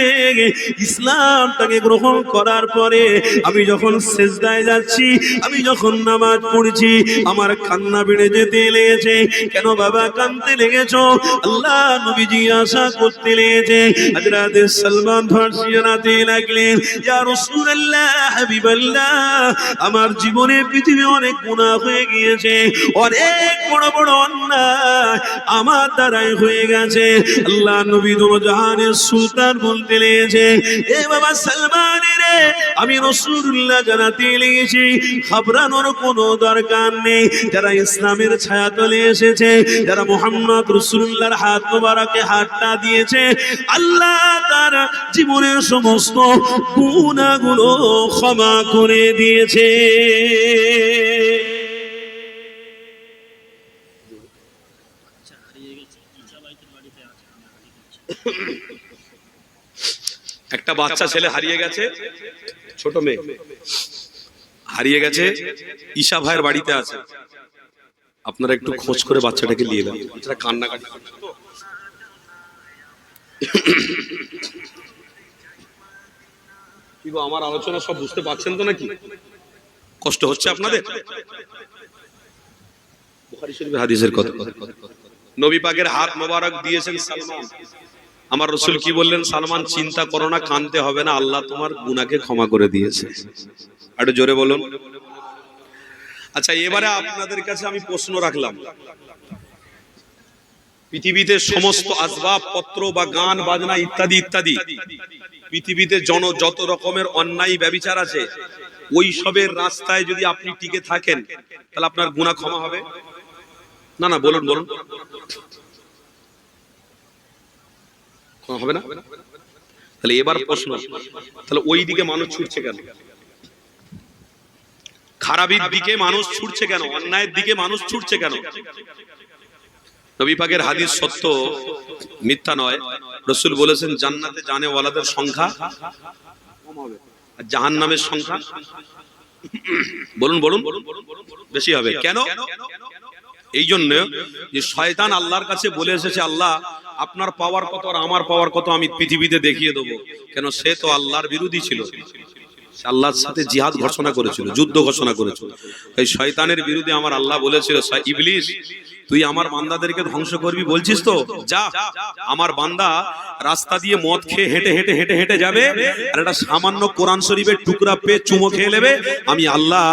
ইসলামটাকে গ্রহণ করার পরে আমি যখন সিজদায় যাচ্ছি, আমি যখন নামাজ পড়ছি, আমার কান্না বেড়ে যেতে লেগেছে। কেন বাবা কাঁদতে লেগেছো? আল্লাহ নবী জিজ্ঞাসা করতে লেগেছে। হযরত সালমান ফারসি জানাতে লাগলেন, ইয়া রাসূলুল্লাহ, হাবিবাল্লাহ, আমার জীবনে পৃথিবী অনেক গুনাহ হয়ে গিয়েছে, অনেক বড় বড় অন্যায় আমার দ্বারাই হয়ে গেছে। আল্লাহ নবী দোনো জাহানের সুলতান বলতে লেগেছে, এ বাবা সালমান রে, আমি রাসূলুল্লাহ জানাতে লেগেছি, ঘাবড়ানোর কোনো দরকার নেই। যারা ইসলামের ছায়াতলে এসেছে, যারা মুহাম্মদ রাসূলুল্লাহর হাত মোবারকে হাতটা দিয়েছে, আল্লাহ তার জীবনের সমস্ত গুনাহগুলো ক্ষমা করে দিয়েছে। একটা বাচ্চা ছেলে হারিয়ে গেছে, ছোট মেয়ে হারিয়ে গেছে, ঈশা ভাইয়ের বাড়িতে আছে। আপনারা একটু খোঁজ করে বাচ্চাটাকে নিয়ে এলেন। বাচ্চাটা কান্নাকাটি করছে তো। কি গো, আমার আলোচনা সব বুঝতে পারছেন তো নাকি? কষ্ট হচ্ছে আপনাদের? বুখারী শরীফের হাদিসের কথা, নবী পাকের হাত মোবারক দিয়েছেন সালমান। আমার রাসূল কি বললেন? সালমান, চিন্তা করো না, কাঁদতে হবে না, আল্লাহ তোমার গুনাহকে ক্ষমা করে দিয়েছে। একটু জোরে বলুন। আচ্ছা, এবারে আপনাদের কাছে আমি প্রশ্ন রাখলাম, পৃথিবীতে সমস্ত আসবাব পত্র বা গান বাজনা ইত্যাদি ইত্যাদি, পৃথিবীতে যত রকমের অন্যায় ব্যভিচার আছে, ওই সবের রাস্তায় যদি আপনি টিকে থাকেন, তাহলে আপনার গুনাহ ক্ষমা হবে? না না, বলুন বলুন। হবে না? তাহলে এবার প্রশ্ন, তাহলে ওই দিকে মানুষ ছুটছে কেন? খারাপের দিকে মানুষ ছুটছে কেন? অন্যায়ের দিকে মানুষ ছুটছে কেন? নবী পাকের হাদিস সত্য, মিথ্যা নয়। রাসূল বলেছেন, জান্নাতে জানেওয়ালাদের সংখ্যা কম হবে, আর জাহান্নামের সংখ্যা বলুন বলুন বেশি হবে। কেন? এই জন্য যে শয়তান আল্লাহর কাছে বলে এসেছে, আল্লাহ আপনার পাওয়ার কত আর আমার পাওয়ার কত আমি পৃথিবীতে দেখিয়ে দেবো। কেন? সে তো আল্লাহর বিরোধী ছিল, আল্লাহর সাথে জিহাদ ঘোষণা করেছিল, যুদ্ধ ঘোষণা করেছিল। এই শয়তানের বিরুদ্ধে আমার আল্লাহ বলেছিল, ইবলিস তুই আমার বান্দাদেরকে ধ্বংস করবি বলছিস তো, যা, আমার বান্দা রাস্তা দিয়ে মদ খেয়ে হেঁটে হেঁটে হেঁটে হেঁটে যাবে, আর একটা সামান্য কোরআন শরীফের টুকরা পেয়ে চুমো খেয়ে নেবে, আমি আল্লাহ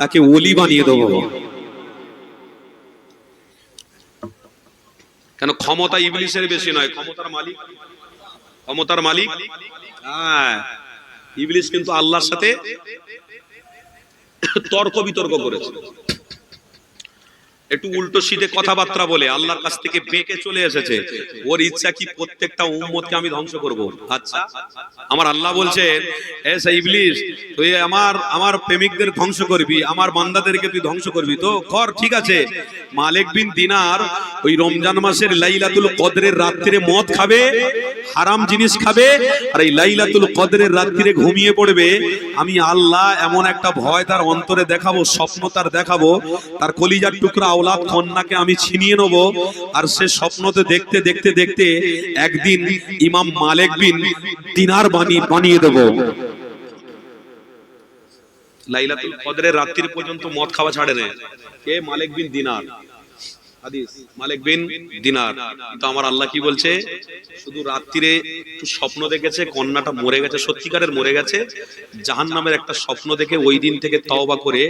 তাকে ওলি বানিয়ে দেবো। কেন? ক্ষমতা ইবলিসের বেশি নয়, ক্ষমতার মালিক, ক্ষমতার মালিক। হ্যাঁ, ইবলিস কিন্তু আল্লাহর সাথে তর্ক বিতর্ক করেছে, একটু উল্টো সিধে কথাবার্তা বলে আল্লাহর কাছ থেকে বেঁকে চলে এসেছে। ওর ইচ্ছা কি প্রত্যেকটা উম্মতকে আমি ধ্বংস করব। আচ্ছা, আমার আল্লাহ বলছেন, এ ইবলিস তুই আমার প্রেমিকদের ধ্বংস করবি, আমার বান্দাদেরকে তুই ধ্বংস করবি, তো কর, ঠিক আছে। মালিক বিন দিনার ওই রমজান মাসের লাইলাতুল কদরের রাত্রিরে মদ খাবে, হারাম জিনিস খাবে, আর এই লাইলাতুল কদরের রাত্রিরে ঘুমিয়ে পড়বে। আমি আল্লাহ এমন একটা ভয় তার অন্তরে দেখাবো, স্বপ্ন তার দেখাবো, তার কলিজার টুকরা আওলাদ কন্যাকে আমি ছিনিয়ে নেব, আর সে স্বপ্নতে দেখতে দেখতে দেখতে একদিন ইমাম মালিক বিন দিনার বানিয়ে দেব। লাইলাতুল কদরের রাত্রি পর্যন্ত মদ খাওয়া ছাড়ে না। কে? মালিক বিন দিনার। হাদিস, মালিক বিন দিনার। কিন্তু আমার আল্লাহ কি বলছে? শুধু রাত্রিরে একটু স্বপ্ন দেখেছে, কন্যাটা মরে গেছে, সত্যিকারের মরে গেছে, জাহান্নামের একটা স্বপ্ন দেখে ওই দিন থেকে তওবা করে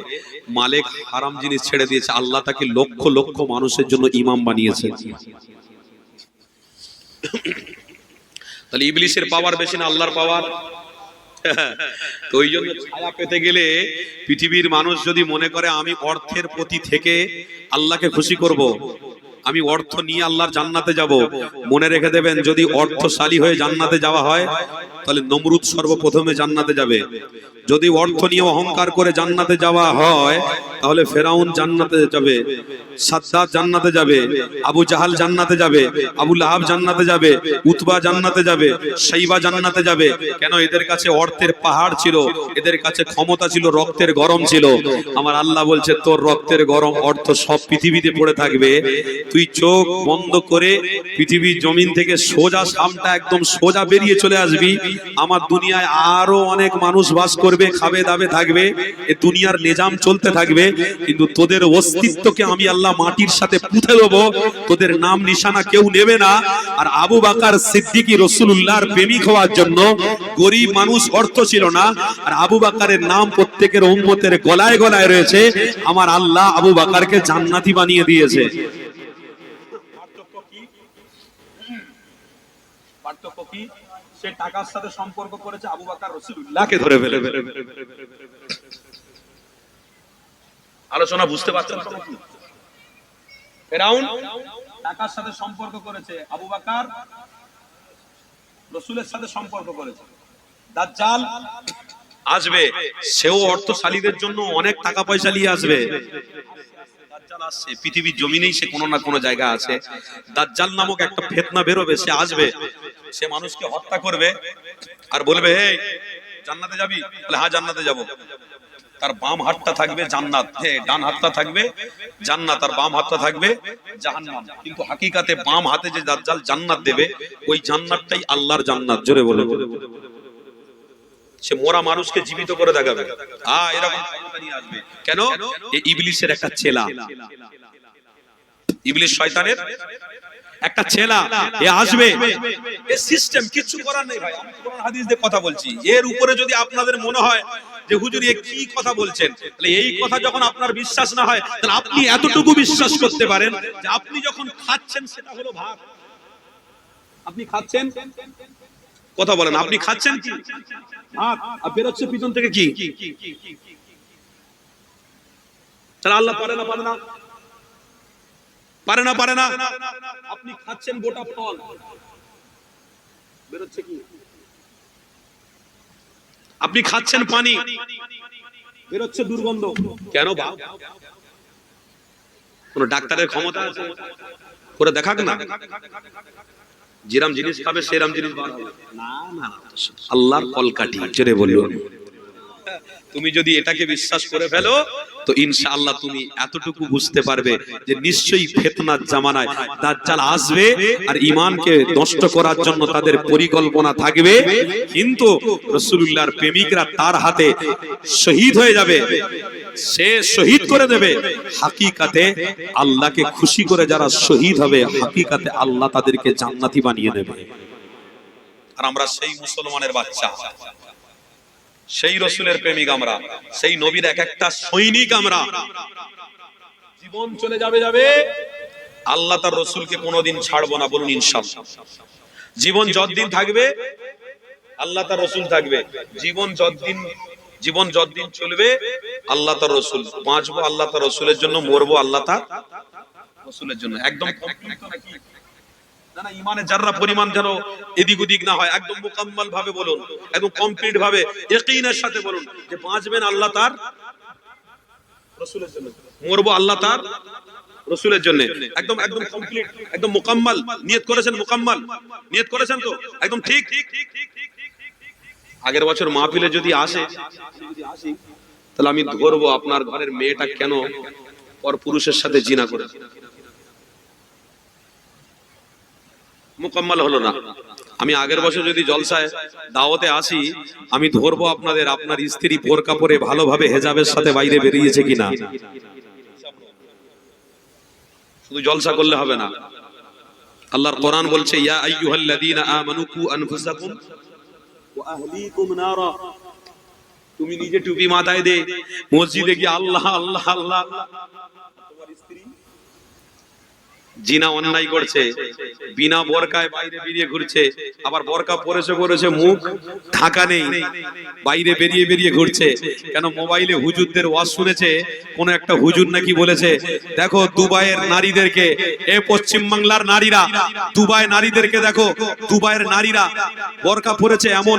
মালিক হারাম জিনিস ছেড়ে দিয়েছে। আল্লাহ তাকে লক্ষ লক্ষ মানুষের জন্য ইমাম বানিয়েছে। তাহলে ইবলিসের পাওয়ার বেশি না আল্লাহর পাওয়ার? তো ওই জন্য ছায়া পেতে গেলে পৃথিবীর মানুষ যদি মনে করে আমি অর্থের প্রতি থেকে আল্লাহকে খুশি করব, আমি অর্থ নিয়ে আল্লাহর জান্নাতে যাব, মনে রেখে দেবেন, যদি অর্থশালী হয়ে জান্নাতে যাওয়া হয় তাহলে নমরুদ সর্বপ্রথমে জান্নাতে যাবে। যদি অর্থ নিয়ে অহংকার করে জান্নাতে যাওয়া হয় তাহলে ফেরাউন জান্নাতে যাবে, সাদ্দাত জান্নাতে যাবে, আবু জাহাল জান্নাতে যাবে, আবু লাহাব জান্নাতে যাবে, উতবা জান্নাতে যাবে, শাইবা জান্নাতে যাবে। কেন? এদের কাছে অর্থের পাহাড় ছিল, এদের কাছে ক্ষমতা ছিল, রক্তের গরম ছিল। আমার আল্লাহ বলছে, তোর রক্তের গরম অর্থ সব পৃথিবীতে পড়ে থাকবে, তুই চোখ বন্ধ করে পৃথিবীর জমিন থেকে সোজা সামটা একদম সোজা বেরিয়ে চলে আসবি। আমার দুনিয়ায় আরো অনেক মানুষ বাস করে, করবে, খাবে দাবে থাকবে, এ দুনিয়ার নিজাম চলতে থাকবে, কিন্তু তোদের অস্তিত্বকে আমি আল্লাহ মাটির সাথে পুঁতে দেবো, তোদের নাম নিশানা কেউ নেবে না। আর আবু বকর সিদ্দিকী রাসূলুল্লাহর প্রেমিক হওয়ার জন্য, গরিব মানুষ, অর্থ ছিল না, আর আবু বকরের নাম প্রত্যেকের উম্মতের গলায় গলায় রয়েছে, আমার আল্লাহ আবু বকরকে জান্নাতি বানিয়ে দিয়েছে। পার্থক্য কি? সে টাকার সাথে সম্পর্ক করেছে, আবু বকর রাসূলুল্লাহকে ধরে ফেলে। আলোচনা বুঝতে পারছেন তো? ফেরাউন টাকার সাথে সম্পর্ক করেছে, আবু বকর রাসূলের সাথে সম্পর্ক করেছে। দাজ্জাল আসবে, সেও অর্থশালীদের জন্য অনেক টাকা পয়সা নিয়ে আসবে। দাজ্জাল আসছে, পৃথিবীর জমিনেই সে কোনো না কোনো জায়গা আছে। দাজ্জাল নামক একটা ফিতনা বেরোবে, সে আসবে, সে মানুষকে হত্যা করবে আর বলবে, এই জান্নাতে যাবি? বলে হ্যাঁ জান্নাতে যাব। তার বাম হাতটা থাকবে জান্নাত, ডান হাতটা থাকবে জান্নাত, আর বাম হাতটা থাকবে জাহান্নাম। কিন্তু হাকিকাতে বাম হাতে যে দাজ্জাল জান্নাত দেবে, ওই জান্নাতটাই আল্লাহর জান্নাত। জোরে বলে, সে মরা মানুষকে জীবিত করে দেখাবে। এরকম ক্ষমতা নিয়ে আসবে। কেন? এই ইবলিসের একটা চেলা, ইবলিস শয়তানের একটা চেলা, এ আসবে। এই সিস্টেম, কিছু করার নেই ভাই। আমি কোরআন হাদিস দিয়ে কথা বলছি, এর উপরে যদি আপনাদের মনে হয় যে হুজুর এ কি কথা বলছেন, তাহলে এই কথা যখন আপনার বিশ্বাস না হয়, তাহলে আপনি এতটুকু বিশ্বাস করতে পারেন যে আপনি যখন খাচ্ছেন সেটা হলো ভাত। আপনি খাচ্ছেন, কথা বলেন, আপনি খাচ্ছেন কি? ভাত। আর বেরোচ্ছে পিছন থেকে কি? তাহলে আল্লাহ পারে না? পারে না? পারে না? পারে না? আপনি খাচ্ছেন গোটা ফল, বেরোচ্ছে কি? আপনি খাচ্ছেন পানি, বেরোচ্ছে দুর্গন্ধ। কেন? কোন ডাক্তারের ক্ষমতা আছে করে দেখাক না? যেরাম জিনিস খাবে সেরাম জিনিস না, না, আল্লাহর কলকাঠি। জোরে বলুন। তুমি যদি এটাকে বিশ্বাস করে ফেলো, তো ইনশাআল্লাহ তুমি এতটুকু বুঝতে পারবে যে নিশ্চয়ই ফিতনার জামানায় দাজ্জাল আসবে, আর ঈমানকে নষ্ট করার জন্য তাদের পরিকল্পনা থাকবে, কিন্তু রাসূলুল্লাহর প্রেমিকরা তার হাতে শহীদ হয়ে যাবে, সে শহীদ করে দেবে। হাকিকাতে আল্লাহকে খুশি করে যারা শহীদ হবে, হাকিকাতে আল্লাহ তাদেরকে জান্নাতি বানিয়ে নেবে। আর আমরা সেই মুসলমানের বাচ্চা, সেই রাসূলের প্রেমিক আমরা, সেই নবীর এক একটা সৈনিক আমরা। জীবন চলে যাবে, আল্লাহ তার রাসূলকে কোনোদিন ছাড়বো না, বলুন ইনশাআল্লাহ। জীবন যতদিন থাকবে আল্লাহ তার রাসূল থাকবে, জীবন যতদিন চলবে আল্লাহ তার রাসূল, বাঁচবো আল্লাহ তার রাসূলের জন্য, মরবো আল্লাহ তার রাসূলের জন্য। একদম কমপ্লিট নাকি? না, ঈমানে যাররা পরিমাণ যেন এদিক ওদিক না হয়, একদম মুকাম্মাল ভাবে বলুন, একদম কমপ্লিট ভাবে ইয়াকিনের সাথে বলুন যে বাঁচবেন আল্লাহ তার রাসূলের জন্য, মরবো আল্লাহ তার রাসূলের জন্য। একদম একদম কমপ্লিট, একদম মুকাম্মাল নিয়ত করেছেন, মুকাম্মাল নিয়ত করেছেন তো? একদম ঠিক। আগের বছর মাহফিলে যদি আসে, তাহলে আমি ধরবো আপনার ঘরের মেয়েটা কেন পর পুরুষের সাথে জিনা করেছে। মুকাম্মাল হলো না। আমি আগের বছর যদি জলসায় দাওয়াতে আসি, আমি ধরবো আপনাদের, আপনার স্ত্রী বোরকা পরে ভালোভাবে হেজাবের সাথে বাইরে বেরিয়েছে কিনা। শুধু জলসা করলে হবে না। আল্লাহর কোরআন বলছে, ইয়া আইয়ুহাল্লাযীনা আমানু কু আনফুসাকুম ওয়া আহলিকুম নারা। তুমি নিজে টুপি মাথায় দে, মসজিদে গিয়ে আল্লাহ আল্লাহ আল্লাহ, তোমার স্ত্রী জিনা অন্যায় করছে, বিনা বোরকায় বাইরে বেরিয়ে ঘুরছে, আবার বোরকা পরেছে মুখ ঢাকা নেই, বাইরে বেরিয়ে ঘুরছে। কেন? মোবাইলে হুজুরদের ওয়াজ শুনেছে, কোন একটা হুজুর নাকি বলেছে, দেখো দুবাইয়ের নারীদেরকে, এ পশ্চিম বাংলার নারীরা, দুবাই নারীদেরকে দেখো, দুবাইয়ের নারীরা বোরকা পরেছে, এমন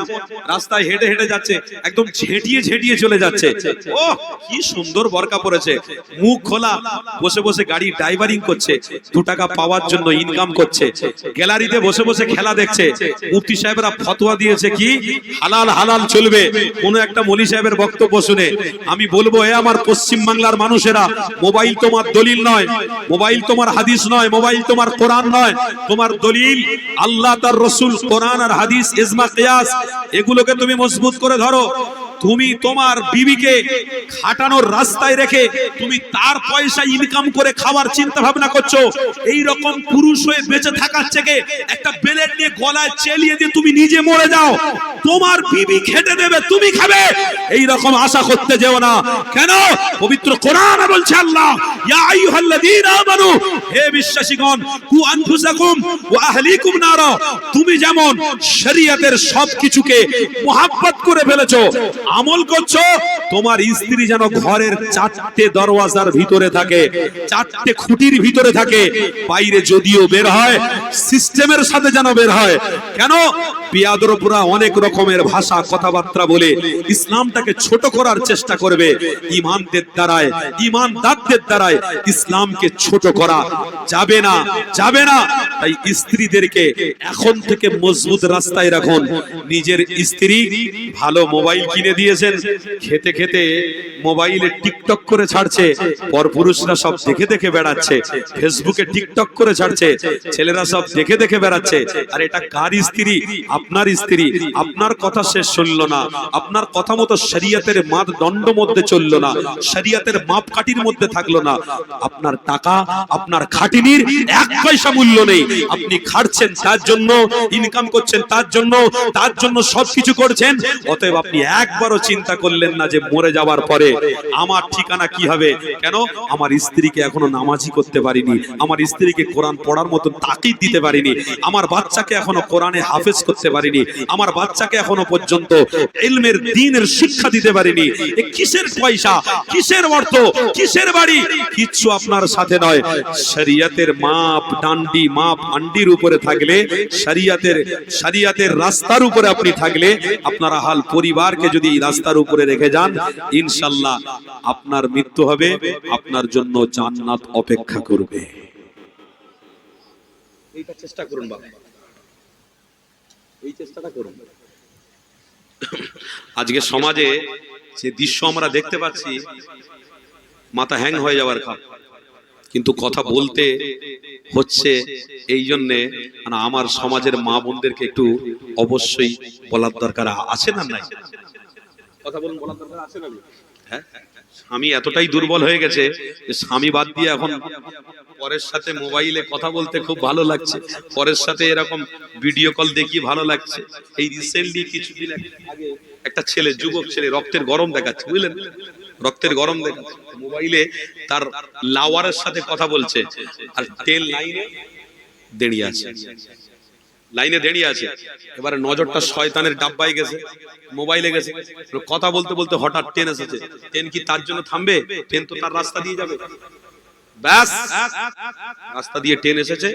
রাস্তায় হেঁটে হেঁটে যাচ্ছে, একদম ঝেঁটিয়ে চলে যাচ্ছে। ও কি সুন্দর বোরকা পরেছে, মুখ খোলা, বসে বসে গাড়ি ড্রাইভারিং করছে, 2 টাকা পাওয়ার জন্য ইনকাম করছে, গ্যালারিতে বসে বসে খেলা দেখছে। মুফতি সাহেবরা ফতোয়া দিয়েছে কি হালাল চলবে। কোন একটা মৌলী সাহেবের বক্তব্য শুনে আমি বলবো, এ আমার পশ্চিম বাংলার মানুষেরা, মোবাইল তোমার দলিল নয়, মোবাইল তোমার হাদিস নয়, মোবাইল তোমার কোরআন নয়, তোমার দলিল আল্লাহ তার রাসূল, কোরআন আর হাদিস, ইজমা কিয়াস, এগুলোকে তুমি মজবুত করে ধরো। তুমি তোমার বিবিকে খাটানোর রাস্তায় রেখে তুমি তার পয়সা ইনকাম করে খাওয়ার চিন্তা ভাবনা করছো। এই রকম পুরুষ হয়ে বেঁচে থাকার থেকে একটা ব্লেড নিয়ে গলায় চেলিয়ে দিয়ে তুমি নিজে মরে যাও, তোমার বিবি খেতে দেবে, তুমি খাবে, এই রকম আশা করতে যেও না। কেন? পবিত্র কোরআন বলছে আল্লাহ, ইয়া আইয়ুহাল্লাযীনা আমানু, হে বিশ্বাসীগণ, কু আনফুসাকুম ওয়া আহলিকুম নারা, তুমি যেমন শরীয়তের সবকিছুকে মুহাব্বত করে ফেলেছো, আমল করছো, তোমার স্ত্রী যেন ঘরের চারটে দরওয়াজার ভিতরে থাকে, চারটে খুঁটির ভিতরে থাকে, বাইরে যদিও বের হয় সিস্টেমের সাথে যেন বের হয়। কেন? বিয়াদরপুরা অনেক রকমের ভাষা কথাবার্তা বলে ইসলামটাকে ছোট করার চেষ্টা করবে। ঈমানদের দ্বারায়, ঈমানদারদের দ্বারায় ইসলামকে ছোট করা যাবে না, যাবে না। তাই স্ত্রীদেরকে এখন থেকে মজবুত রাস্তায় রাখুন। নিজের স্ত্রী ভালো মোবাইল কিনে দিয়েছেন, খেতে খেতে মোবাইলে টিকটক করে ছাড়ছে, পরপুরুষরা সব দেখে দেখে বেড়াচ্ছে, ফেসবুকে টিকটক করে ছাড়ছে, ছেলেরা সব দেখে দেখে বেড়াচ্ছে। আর এটা কার স্ত্রী? আপনার স্ত্রী। আপনার কথা সে শুনলো না, আপনার কথা মতো শরীয়তের মাপদণ্ড মধ্যে চললো না, শরীয়তের মাপকাঠির মধ্যে থাকলো না। আপনার টাকা, আপনার খাটিনির এক পয়সা মূল্য নেই। আপনি খাটছেন তার জন্য, ইনকাম করছেন তার জন্য সবকিছু করছেন। অতএব আপনি একবারও চিন্তা করলেন না যে মরে যাওয়ার পরে আমার ঠিকানা কি হবে। কেন? আমার স্ত্রীকে এখনো নামাজি করতে পারিনি, আমার স্ত্রীকে কোরআন পড়ার মতো তাকিদ দিতে পারিনি, আমার বাচ্চাকে এখনো কোরআনে হাফেজ করতে পারিনি, আমার বাচ্চাকে এখনো পর্যন্ত ইলমের দ্বীনের শিক্ষা দিতে পারিনি। এ কিসের পয়সা, কিসের অর্থ, কিসের বাড়ি? কিচ্ছু আপনার সাথে নয়। শরীয়তের মাপ ডান্ডি, মাপ আন্ডির উপরে থাকলে, শরীয়তের রাস্তার উপরে আপনি থাকলে, আপনার হাল পরিবারকে যদি এই রাস্তার উপরে রেখে যান, ইনশাআল্লাহ আপনার মৃত্যু হবে, আপনার জন্য জান্নাত অপেক্ষা করবে। এইটা চেষ্টা করুন বাবা, এই চেষ্টাটা করুন। আজকে সমাজে যে দৃশ্য আমরা দেখতে পাচ্ছি, মাথা হ্যাং হয়ে যাওয়ার খাপ। কিন্তু কথা বলতে হচ্ছে এই জন্যে, আমার সমাজের মা বোনদেরকে একটু অবশ্যই বলার দরকার আছে না নাই? কথা বলুন, বলার দরকার আছে না? হ্যাঁ, স্বামী এতটাই দুর্বল হয়ে গেছে যে স্বামী বাদ দিয়ে এখন পরের সাথে মোবাইলে কথা বলতে খুব ভালো লাগছে, পরের সাথে এরকম ভিডিও কল দেখিয়ে ভালো লাগছে। এই রিসেন্টলি কিছুদিন আগে একটা ছেলে, যুবক ছেলে, রক্তের গরম দেখাচ্ছে, বুঝলেন, রক্তের গরম দেখাচ্ছে, মোবাইলে তার লাওয়ারের সাথে কথা বলছে, আর ট্রেন লাইনে দাঁড়িয়ে আছে, লাইনে দাঁড়িয়ে আছে। এবারে নজরটা শয়তানের ডাব্বায় গেছে, মোবাইলে গেছে, কথা বলতে বলতে হঠাৎ ট্রেন এসেছে। ট্রেন কি তার জন্য থামবে? ট্রেন তো তার রাস্তা দিয়ে যাবে। ব্যাস, রাস্তা দিয়ে ট্রেন এসেছে,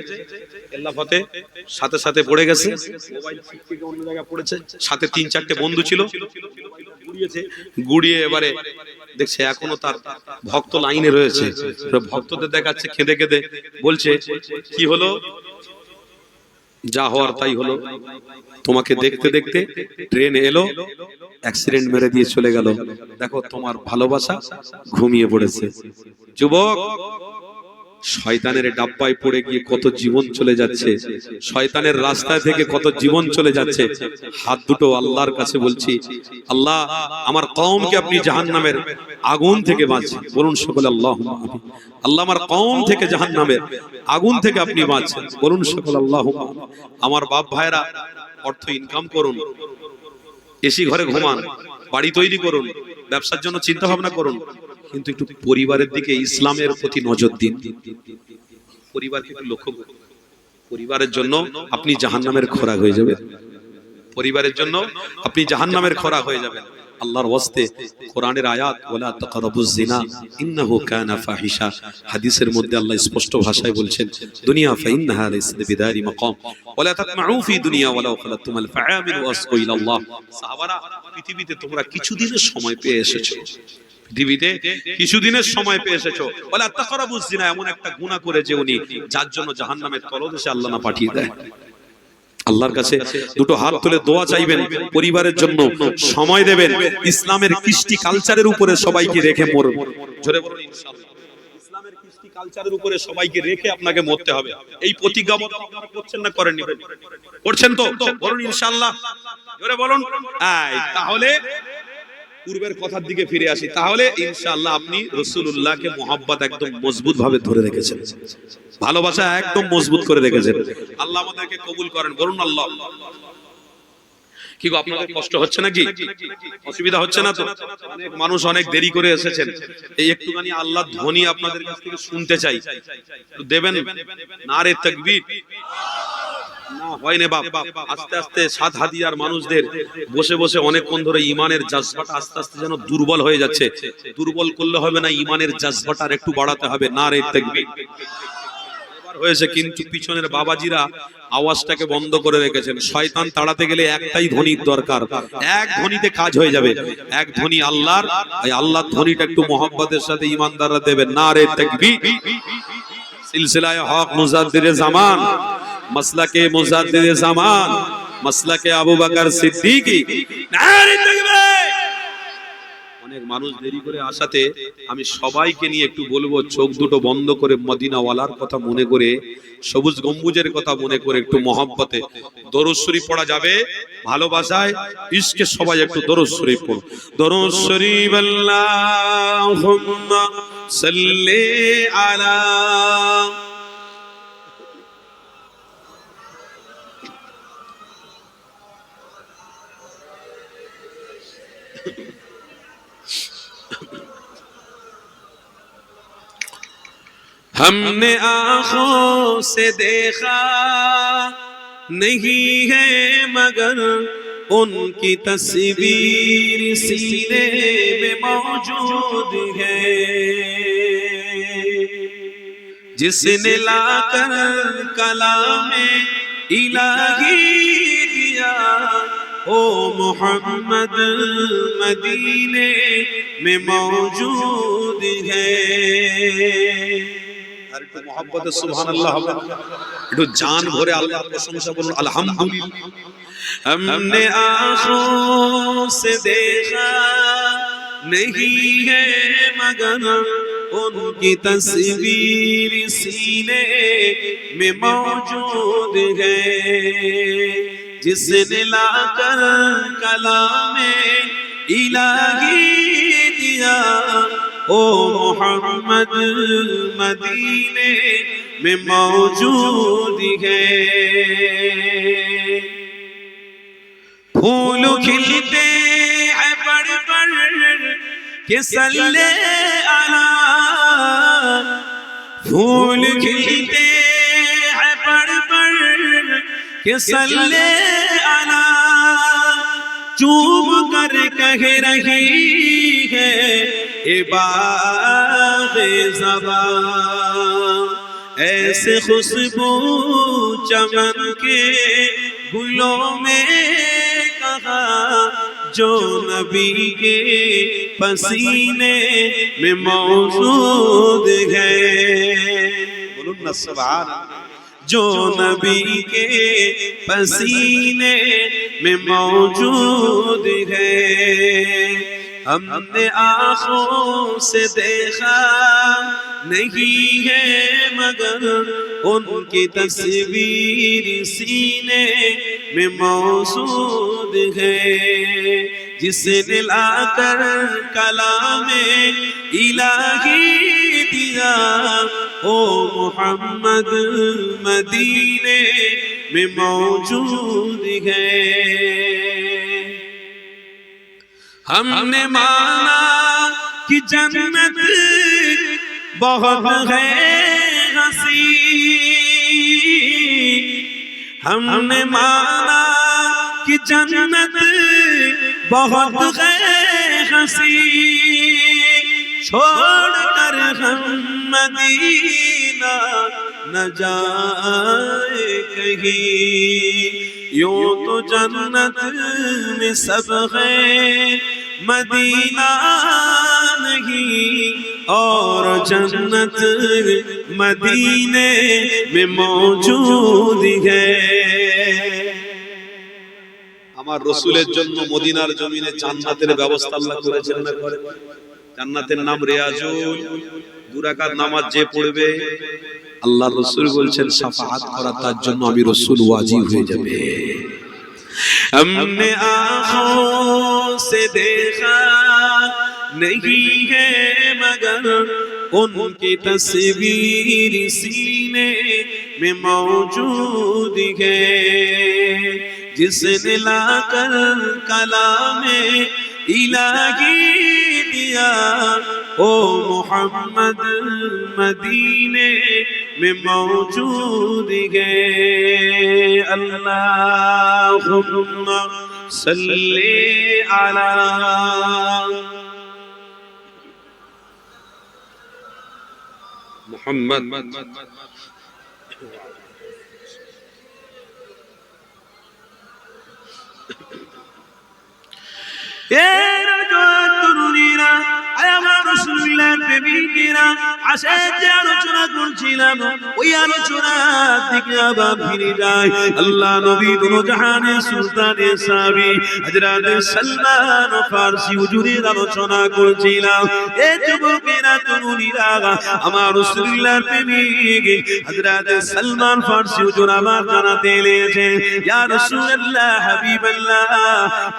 এল্লাফতে সাথে সাথে পড়ে গেছে, মোবাইল থেকে অন্য জায়গায় পড়েছে, সাথে 3-4টে বন্ধু ছিল, গুড়িয়ে এবারে দেখছে এখনো তার ভক্ত লাইনে রয়েছে। ভক্তদের দেখাচ্ছে কেঁদে কেঁদে, বলছে কি হলো? যা হওয়ার তাই হলো, তোমাকে দেখতে দেখতে ট্রেন এলো, অ্যাক্সিডেন্ট মেরে দিয়ে চলে গেল, দেখো তোমার ভালোবাসা ঘুমিয়ে পড়েছে। যুবক, শয়তানের ডাব্বায় পড়ে গিয়ে কত জীবন চলে যাচ্ছে, শয়তানের রাস্তায় থেকে কত জীবন চলে যাচ্ছে। হাত দুটো আল্লাহর কাছে বলছি, আল্লাহ আমার কওমকে আপনি জাহান্নামের আগুন থেকে বাঁচান। বলুন সকলে আল্লাহুম্মা আমিন। আল্লাহ আমার কওম থেকে জাহান্নামের আগুন থেকে আপনি বাঁচান। বলুন সকলে আল্লাহুম্মা আমিন। আমার বাপ ভাইরা, অর্থ ইনকাম করুন, এসি ঘরে ঘুমান, বাড়ি তৈরি করুন, ব্যবসার জন্য চিন্তা ভাবনা করুন, কিন্তু একটু পরিবারের দিকে, ইসলামের প্রতি নজর দিন। পরিবারকে একটু লক্ষ্য করুন। পরিবারের জন্য আপনি জাহান্নামের খোরাক হয়ে যাবেন, পরিবারের জন্য আপনি জাহান্নামের খোরাক হয়ে যাবেন। আল্লাহর ওয়াস্তে কোরআনের আয়াত, ওয়ালা তাকরাবুজ জিনা ইন্নাহু কানা ফাহিশা, হাদিসের মধ্যে আল্লাহ স্পষ্ট ভাষায় বলছেন, দুনিয়া ফাইন্নাহা লাইসাত বিদারি মাকাম ওয়ালা তাতমাউ ফি দুনিয়া ওয়ালাউ খালাতুমাল ফাআমিল ওয়াসকু ইলাল্লাহ। সাহাবারা, পৃথিবীতে তোমরা কিছুদিনের সময় পেয়ে এসেছো, পৃথিবীতে কিছুদিনের সময় পেয়ে এসেছো, ওয়ালা তাকরাবুজ জিনা, এমন একটা গুনাহ করে যে উনি, যার জন্য জাহান্নামের তলদেশে আল্লাহ না পাঠিয়ে দেয়। আল্লাহর কাছে দুটো হাত তুলে দোয়া চাইবেন, পরিবারের জন্য সময় দেবেন, ইসলামের কৃষ্টি কালচারের উপরে সবাইকে রেখে মরুন। জোরে বলুন ইনশাআল্লাহ। ইসলামের কৃষ্টি কালচারের উপরে সবাইকে রেখে আপনাকে মরতে হবে। এই প্রতিজ্ঞাবদ্ধ আপনারা করছেন না করেননি? করছেন তো? বলুন ইনশাআল্লাহ। জোরে বলুন। তাহলে পূর্বের কথার দিকে ফিরে আসি, তাহলে ইনশাআল্লাহ আপনি রাসূলুল্লাহকে মুহাব্বত একদম মজবুত ভাবে ধরে রেখেছেন, ভালোবাসা একদম মজবুত করে রেখেছেন। আল্লাহ আমাদেরকে কবুল করেন, বলুন আল্লাহ। কি গো, আপনাদের কষ্ট হচ্ছে নাকি? অসুবিধা হচ্ছে না তো? অনেক মানুষ অনেক দেরি করে এসেছেন, এই একটুখানি আল্লাহর ধ্বনি আপনাদের কাছ থেকে শুনতে চাই, দেবেন? নারে তাকবীর। না হয় না বাপ, আস্তে আস্তে সাত হাতিয়ার মানুষদের বসে বসে অনেকক্ষণ ধরে ইমানের জজবাটা আস্তে আস্তে যেন দুর্বল হয়ে যাচ্ছে। দুর্বল করলে হবে না, ইমানের জজবাটা একটু বাড়াতে হবে। নারে তাকবীর হয়েছে, কিন্তু পিছনের বাবাজিরা আওয়াজটাকে বন্ধ করে রেখেছেন। শয়তান তাড়াতে গেলে একটাই ধ্বনির দরকার, এক ধ্বনিতে কাজ হয়ে যাবে। এক ধ্বনি আল্লাহর, এই আল্লাহর ধ্বনিটা একটু মহব্বতের সাথে ইমানদাররা দেবেন। নারে তাকবীর। সিলসিলায়ে হক মুজাদ্দিদে জামান, মাসলাকে মুজাদ্দিদে জামান, মাসলাকে আবু বকর সিদ্দিকী। নারে তাকবীর। অনেক মানুষ দেরি করে আসাতে আমি সবাইকে নিয়ে একটু বলবো, চোখ দুটো বন্ধ করে মদিনাওয়ালার কথা মনে করে, সবুজ গম্বুজের কথা মনে করে একটু মহব্বতে দরুদ শরীফ পড়া যাবে। ভালোবাসায় ইশকে সবাই একটু দরুদ শরীফ পড়ুন। দরুদ শরীফ আল্লাহুম্মা সাল্লি আলা हमने आँखों से देखा नहीं है मगर उनकी तस्वीर सीने में मौजूद है, जिसने लाकर कलामे इलाही दिया ओ मोहम्मद मदीने में मौजूद है। একটু মুহাব্বতে সুবহানাল্লাহ হবে, একটু জান ভরে আল্লাহর প্রশংসা বলুন আলহামদুলিল্লাহ। हमने आँखों से देखा नहीं है मगर उनकी तस्वीर सीने में मौजूद है, जिसने लाकर कलामे इलाही दिया ओ मोहम्मद मदीने में मौजूद है। फूल खिलते हैं पड़ पड़ के सल्ले अला, फूल खिलते हैं पड़ पड़ के सल्ले अला, चूम कर कह रही है इबाग़े ज़बां, ऐसे खुशबू चमन के गुलों में कहा जो नबी के पसीने में मौजूद है। बोलूं ना सुभान, जो नबी के पसीने में मौजूद है। हमने आँखों से देखा नहीं है मगर उनकी तस्वीर सीने में मौजूद है, जिसने लाकर कलामे इलाही दिया ओ मोहम्मद मदीने में मौजूद है। हमने माना कि जन्नत बहुत है हंसी, हमने माना कि जन्नत बहुत है हंसी, छोड़ कर हम मदीना न जाए कहीं, यूं तो जन्नत में सब है मदीना नहीं, और जन्नत मदीने में मौजूद है। আমার রাসূলের জন্য মদিনার জমিনে জান্নাতের ব্যবস্থা আল্লাহ করেছেন না করেন? জান্নাতের নাম রিয়াজুল, দুই রাকাত নামাজ যে পড়বে আল্লাহর রাসূল বলছেন শাফাআত করা তার জন্য আমি রাসূল ওয়াজিব হয়ে যাবে। हमने आँखों से देखा नहीं है मगर उनकी तस्वीर सीने में मौजूद है। जिसने लाकर कलामे इलाही दिया ओ मोहम्मद मदीने में मौजूद है। अल्लाहुम्मा सल्ली अला मुहम्मद। আলোচনা করছিলাম ওই আলোচনার দিকে আবার ফিরে যায়। আল্লাহ নবী দুনো জাহানের সুলতানের সাহাবী হযরত সালমান ফারসি হুজুরের আলোচনা করছিলাম। এ যুবকেরা তরুণীরা আমার রাসূলুল্লাহর প্রেমিক হযরত সালমান ফারসি হুজুর আমার জানাতে লেগেছে, ইয়া রাসূলুল্লাহ হাবিবাল্লাহ,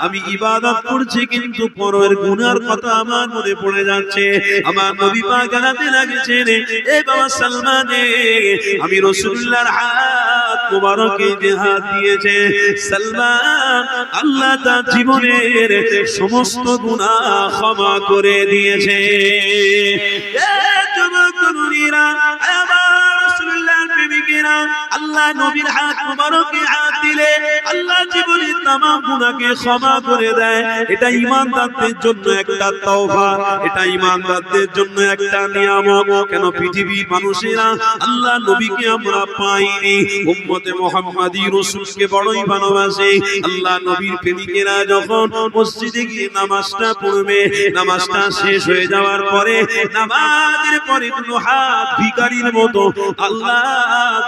আমি ইবাদত করছি কিন্তু পরের গুনার কথা আমার মনে পড়ে যাচ্ছে। আমার নবী পাক জানাতে লাগছেন, এ বাবা সালমান, আমি রাসূলুল্লাহর হাত মোবারকে যে হাত দিয়েছে সালমান, আল্লাহ তার জীবনের সমস্ত গুনাহ ক্ষমা করে দিয়েছে। এ যুবক তরুণীরা, আমার রাসূলুল্লাহর প্রেমিকেরা, আল্লাহ নবীর হাত মোবারকে হাত দিলে আল্লাহ জীবনের तमाम গুনাহকে ক্ষমা করে দেয়। এটা ঈমানদারদের জন্য একটা তওবা, এটা ঈমানদারদের জন্য একটা নিয়ামত। কেন পৃথিবীর মানুষেরা আল্লাহ নবীকে আমরা পাইনি, উম্মতে মুহাম্মাদী রাসূলকে বড়ই ভালোবাসে। আল্লাহ নবীর প্রেমিকেরা যখন মসজিদে গিয়ে নামাজটা পড়বে, নামাজটা শেষ হয়ে যাওয়ার পরে নামাজের পরে দুটো হাত ভিখারির মতো আল্লাহ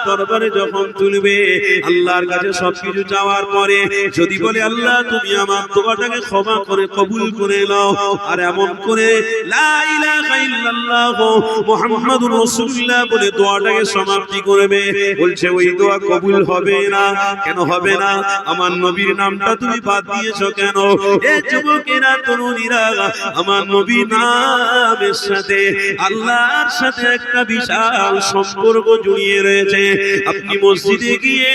দরবারে যখন তুলবে, আল্লাহর কাছে সবকিছু চাওয়ার পরে যদি বলে আল্লাহ তুমি আমার দোয়াটাকে ক্ষমা করে কবুল করে নাও, আর এমন করে লা ইলাহা ইল্লাল্লাহ মুহাম্মাদুর রাসূলুল্লাহ বলে দোয়াটাকে সমাপ্তি করবে, বলছে ওই দোয়া কবুল হবে না। কেন হবে না? আমার নবীর নামটা তুমি বাদ দিয়েছো কেন? এ যুবকেরা তরুণীরা, আমার নবীর নামের সাথে আল্লাহর সাথে একটা বিশাল সম্পর্ক জড়িয়ে রয়েছে। আপনি মসজিদে গিয়ে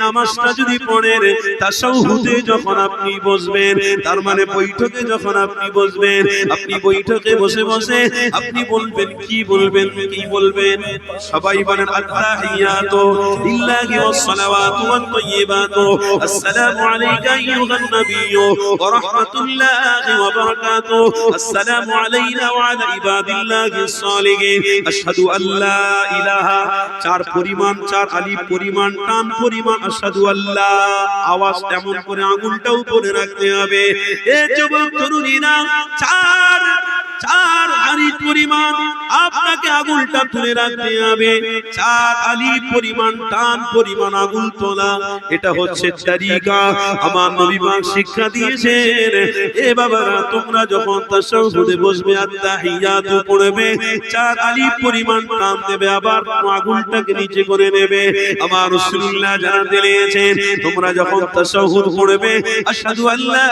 নামাজটা যদি পড়েন, তাশাহুদে যখন আপনি বসবেন, তার মানে বৈঠকে যখন আপনি বসবেন, আপনি বৈঠকে বসে বসে আপনি বলবেন, কি বলবেন, কি বলবেন? সবাই বলেন আত্তাহিয়াতু লিল্লাহি ওয়াস সালাওয়াতু ওয়াত তাইয়্যিবাতু, আসসালামু আলাইকা আইয়ুহান নাবিয়্যু ওয়া রাহমাতুল্লাহি ওয়া বারাকাতুহু, আসসালামু আলাইনা ওয়া আলা ইবাদিল্লাহিস সালিহিন, আশহাদু আল্লা ইলাহা, চার পরিমাণ, চার আলিফ পরিমাণ, টান পরিমাণ আশহাদু আল্লাহ, আওয়াজ এমন করে আঙ্গুলটা উপরে রাখতে হবে। এ যুবক তরুণীরা, চার আলিফ পরিমাণ আপনাকে আঙ্গুলটা তুলে রাখতে হবে। চার আলিফ পরিমাণ, টান পরিমাণ আঙ্গুল তোলা, এটা হচ্ছে তরিকা। আমার নবী পাক শিক্ষা দিয়েছেন। এ বাবারা, তোমরা যখন তাশাহুদে বসবে, আত্তাহিয়াতু পড়বে, চার আলিফ পরিমাণ টান দেবে, আবার আঙ্গুলটাকে নিচে করে নেবে। আমার রাসূলুল্লাহ জানাতে দিয়েছেন, তোমরা যখন তাশাহুদ পড়বে, আশহাদু আল্লা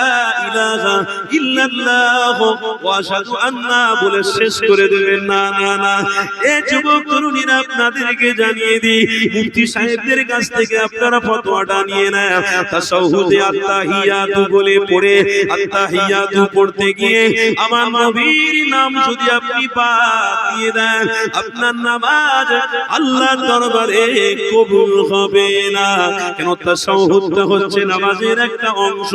ইলাহা ইল্লাল্লাহ ওয়া আশহাদু আন্না বলে শেষ করে দেবেন না, না, না। এ যুবক তরুণীরা, আপনাদেরকে জানিয়ে দিই, মুফতি সাহেবদের কাছ থেকে আপনারা ফতোয়াটা নিয়ে নেন। তাশাহুদে আত্তাহিয়াতু বলে পড়ে, আত্তাহিয়াতু পড়তে গিয়ে আমার নবীর নাম যদি আপনি বাদ দিয়ে দেন, আপনার নামাজ আল্লাহর দরবারে কবুল হবে না। কেন? তাশাহুদটা হচ্ছে নামাজের একটা অংশ।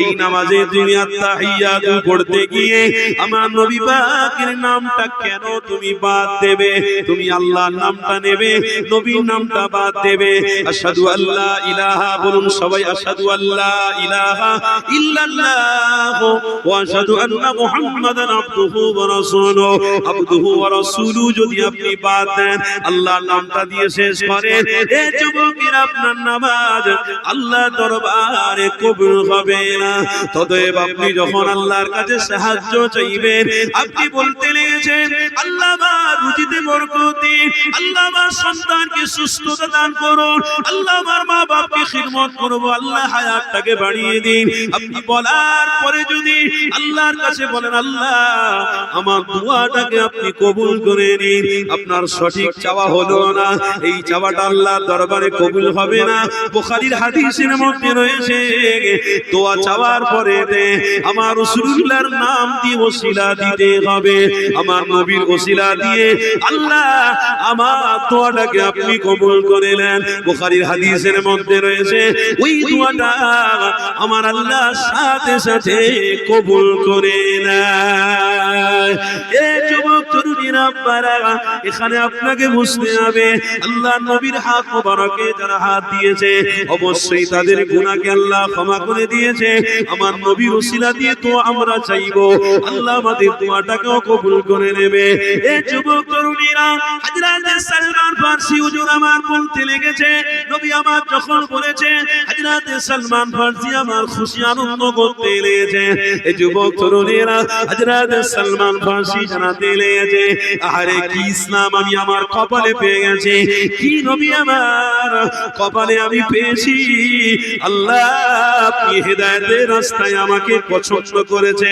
এই নামাজে তুমি আত্তাহিয়াতু পড়তে গিয়ে আমার নবী পাকের নামটা কেন তুমি বাদ দেবে? তুমি আল্লাহর নামটা নেবে, নবীর নামটা বাদ দেবে। আশহাদু আল্লা ইলাহা, বলুন সবাই, আশহাদু আল্লা ইলাহা ইল্লাল্লাহ ওয়া আশহাদু আন্না মুহাম্মাদান আবদুহু ওয়া রাসূলুহু, আবদুহু ওয়া রাসূলুহু যদি আপনি বাদ দেন, আল্লাহর নামটা দিয়ে শেষ করেন, এ যুবকেরা, আপনার নামাজ আল্লাহর দরবারে কবুল হবে না। ততএব আপনি যখন আল্লাহর কাছে সাহায্য চাইবেন, আপনি বলতে লেগেছেন আল্লাহ আমার রুজিতে বরকত দিন, আল্লাহ আমার সন্তানকে সুস্থতা দান করুন, আল্লাহ আমার মা বাপকে খিদমত করব, আল্লাহ হায়াতটাকে বাড়িয়ে দিন। আপনি বলার পরে যদি আল্লাহর কাছে বলেন আল্লাহ আমার দোয়াটাকে আপনি কবুল করে নিন, আপনার সঠিক চাওয়া হলো না, এই চাওয়াটা আল্লাহর দরবারে কবুল হবে না। বুখারীর হাদিসের মধ্যে রয়েছে দোয়া চাওয়ার পরে আমার রাসূলুল্লাহর নাম দিয়ে ওসিলা দিতে হবে, আমার নবীর ওসিলা দিয়ে আল্লাহ আমার দোয়াটাকে আপনি কবুল করে নেন। বুখারীর হাদিসের মধ্যে রয়েছে ওই দোয়াটা আমার আল্লাহ সাথে সাথে কবুল করে নেয়। এই যুবক তরুণীরা আপনারা এখানে আপনাকে বুঝতে হবে আল্লাহ নবীর হাত মোবারকে যারা হাত দিয়েছে অবশ্যই তাদের গুনাহকে আল্লাহ ক্ষমা করে দিয়েছে। আমার নবীর ওসিলা দিয়ে তো আমরা চাইবো আল্লাহ আমাদের দোয়াটাকেও কবুল করে নেবে। এই যুবক তরুণীরা হযরত সালমান ফারসি হুজুর আমার বলতে লেগেছে নবী আমার যখন বলেছে হযরত সালমান ফারসি আমার খুশি আনন্দ করতে লেগেছে। এই যুবক তরুণীরা হযরত সালমান ফারসি জানাতে লেগেছে আরে কি ইসলাম আমি আমার কপালে পেয়ে গেছি, কি নবী আমার কপালে আমি পেয়েছি, আল্লাহ আপনি হেদায়েতের রাস্তায় আমাকে পছন্দ করেছে।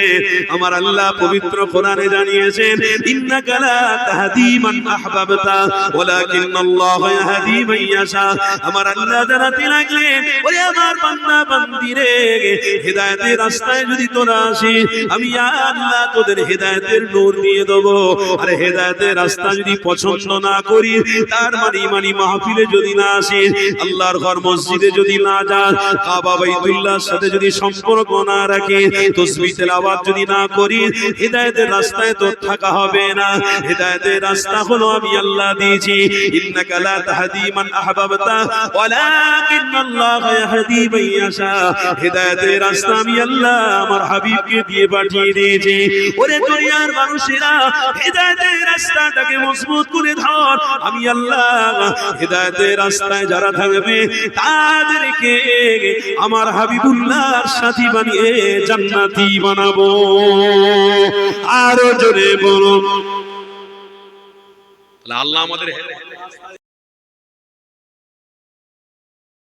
আমার আল্লাহ পবিত্র কোরআনে জানিয়েছেন ইন্নাকা লা তাহদি মান আহবাবতা ওয়ালাকিন্নাল্লাহ ইয়াহদি মান ইয়াশা। আমার আল্লাহ জানাতে লাগলেন ওরে আমার বান্দা বান্দিরে হেদায়েতের রাস্তায় যদি তোরা আসিস আমি আল্লাহ তোদের হেদায়েতের নূর দিয়ে দেব। আর হেদায়েতের রাস্তা যদি পছন্দ না করি তার মানে মাহফিলে যদি না আসিস, আল্লাহর ঘর মসজিদে যদি না যাস, কাবা বাইতুল্লাহর সাথে যদি সম্পর্ক না রাখিস, তাসবিহ তেলাওয়াত যদি না করিস, হেদায়েতের রাস্তায় তোর থাকা হবে না। হেদায়েতের রাস্তা হলো আমি আল্লাহ দিয়েছি ইন্নাকা লা তাহদি মান আহবাবতা ওয়ালাকিন্নাল্লাহ ইয়াহদি মান ইয়াশা। হেদায়েতের রাস্তা আমি আল্লাহ আমার হাবিবকে দিয়ে পাঠিয়ে দিয়েছি। ওরে দুনিয়ার মানুষেরা হেদায়েতের রাস্তাটাকে মজবুত করে ধর, আমি আল্লাহ হেদায়েতের রাস্তায় যারা থাকবে তাদেরকে আমার হাবিবুল্লাহর সাথী বানিয়ে জান্নাতি বানাবো। আরো জোরে বলুন আল্লাহ আমাদের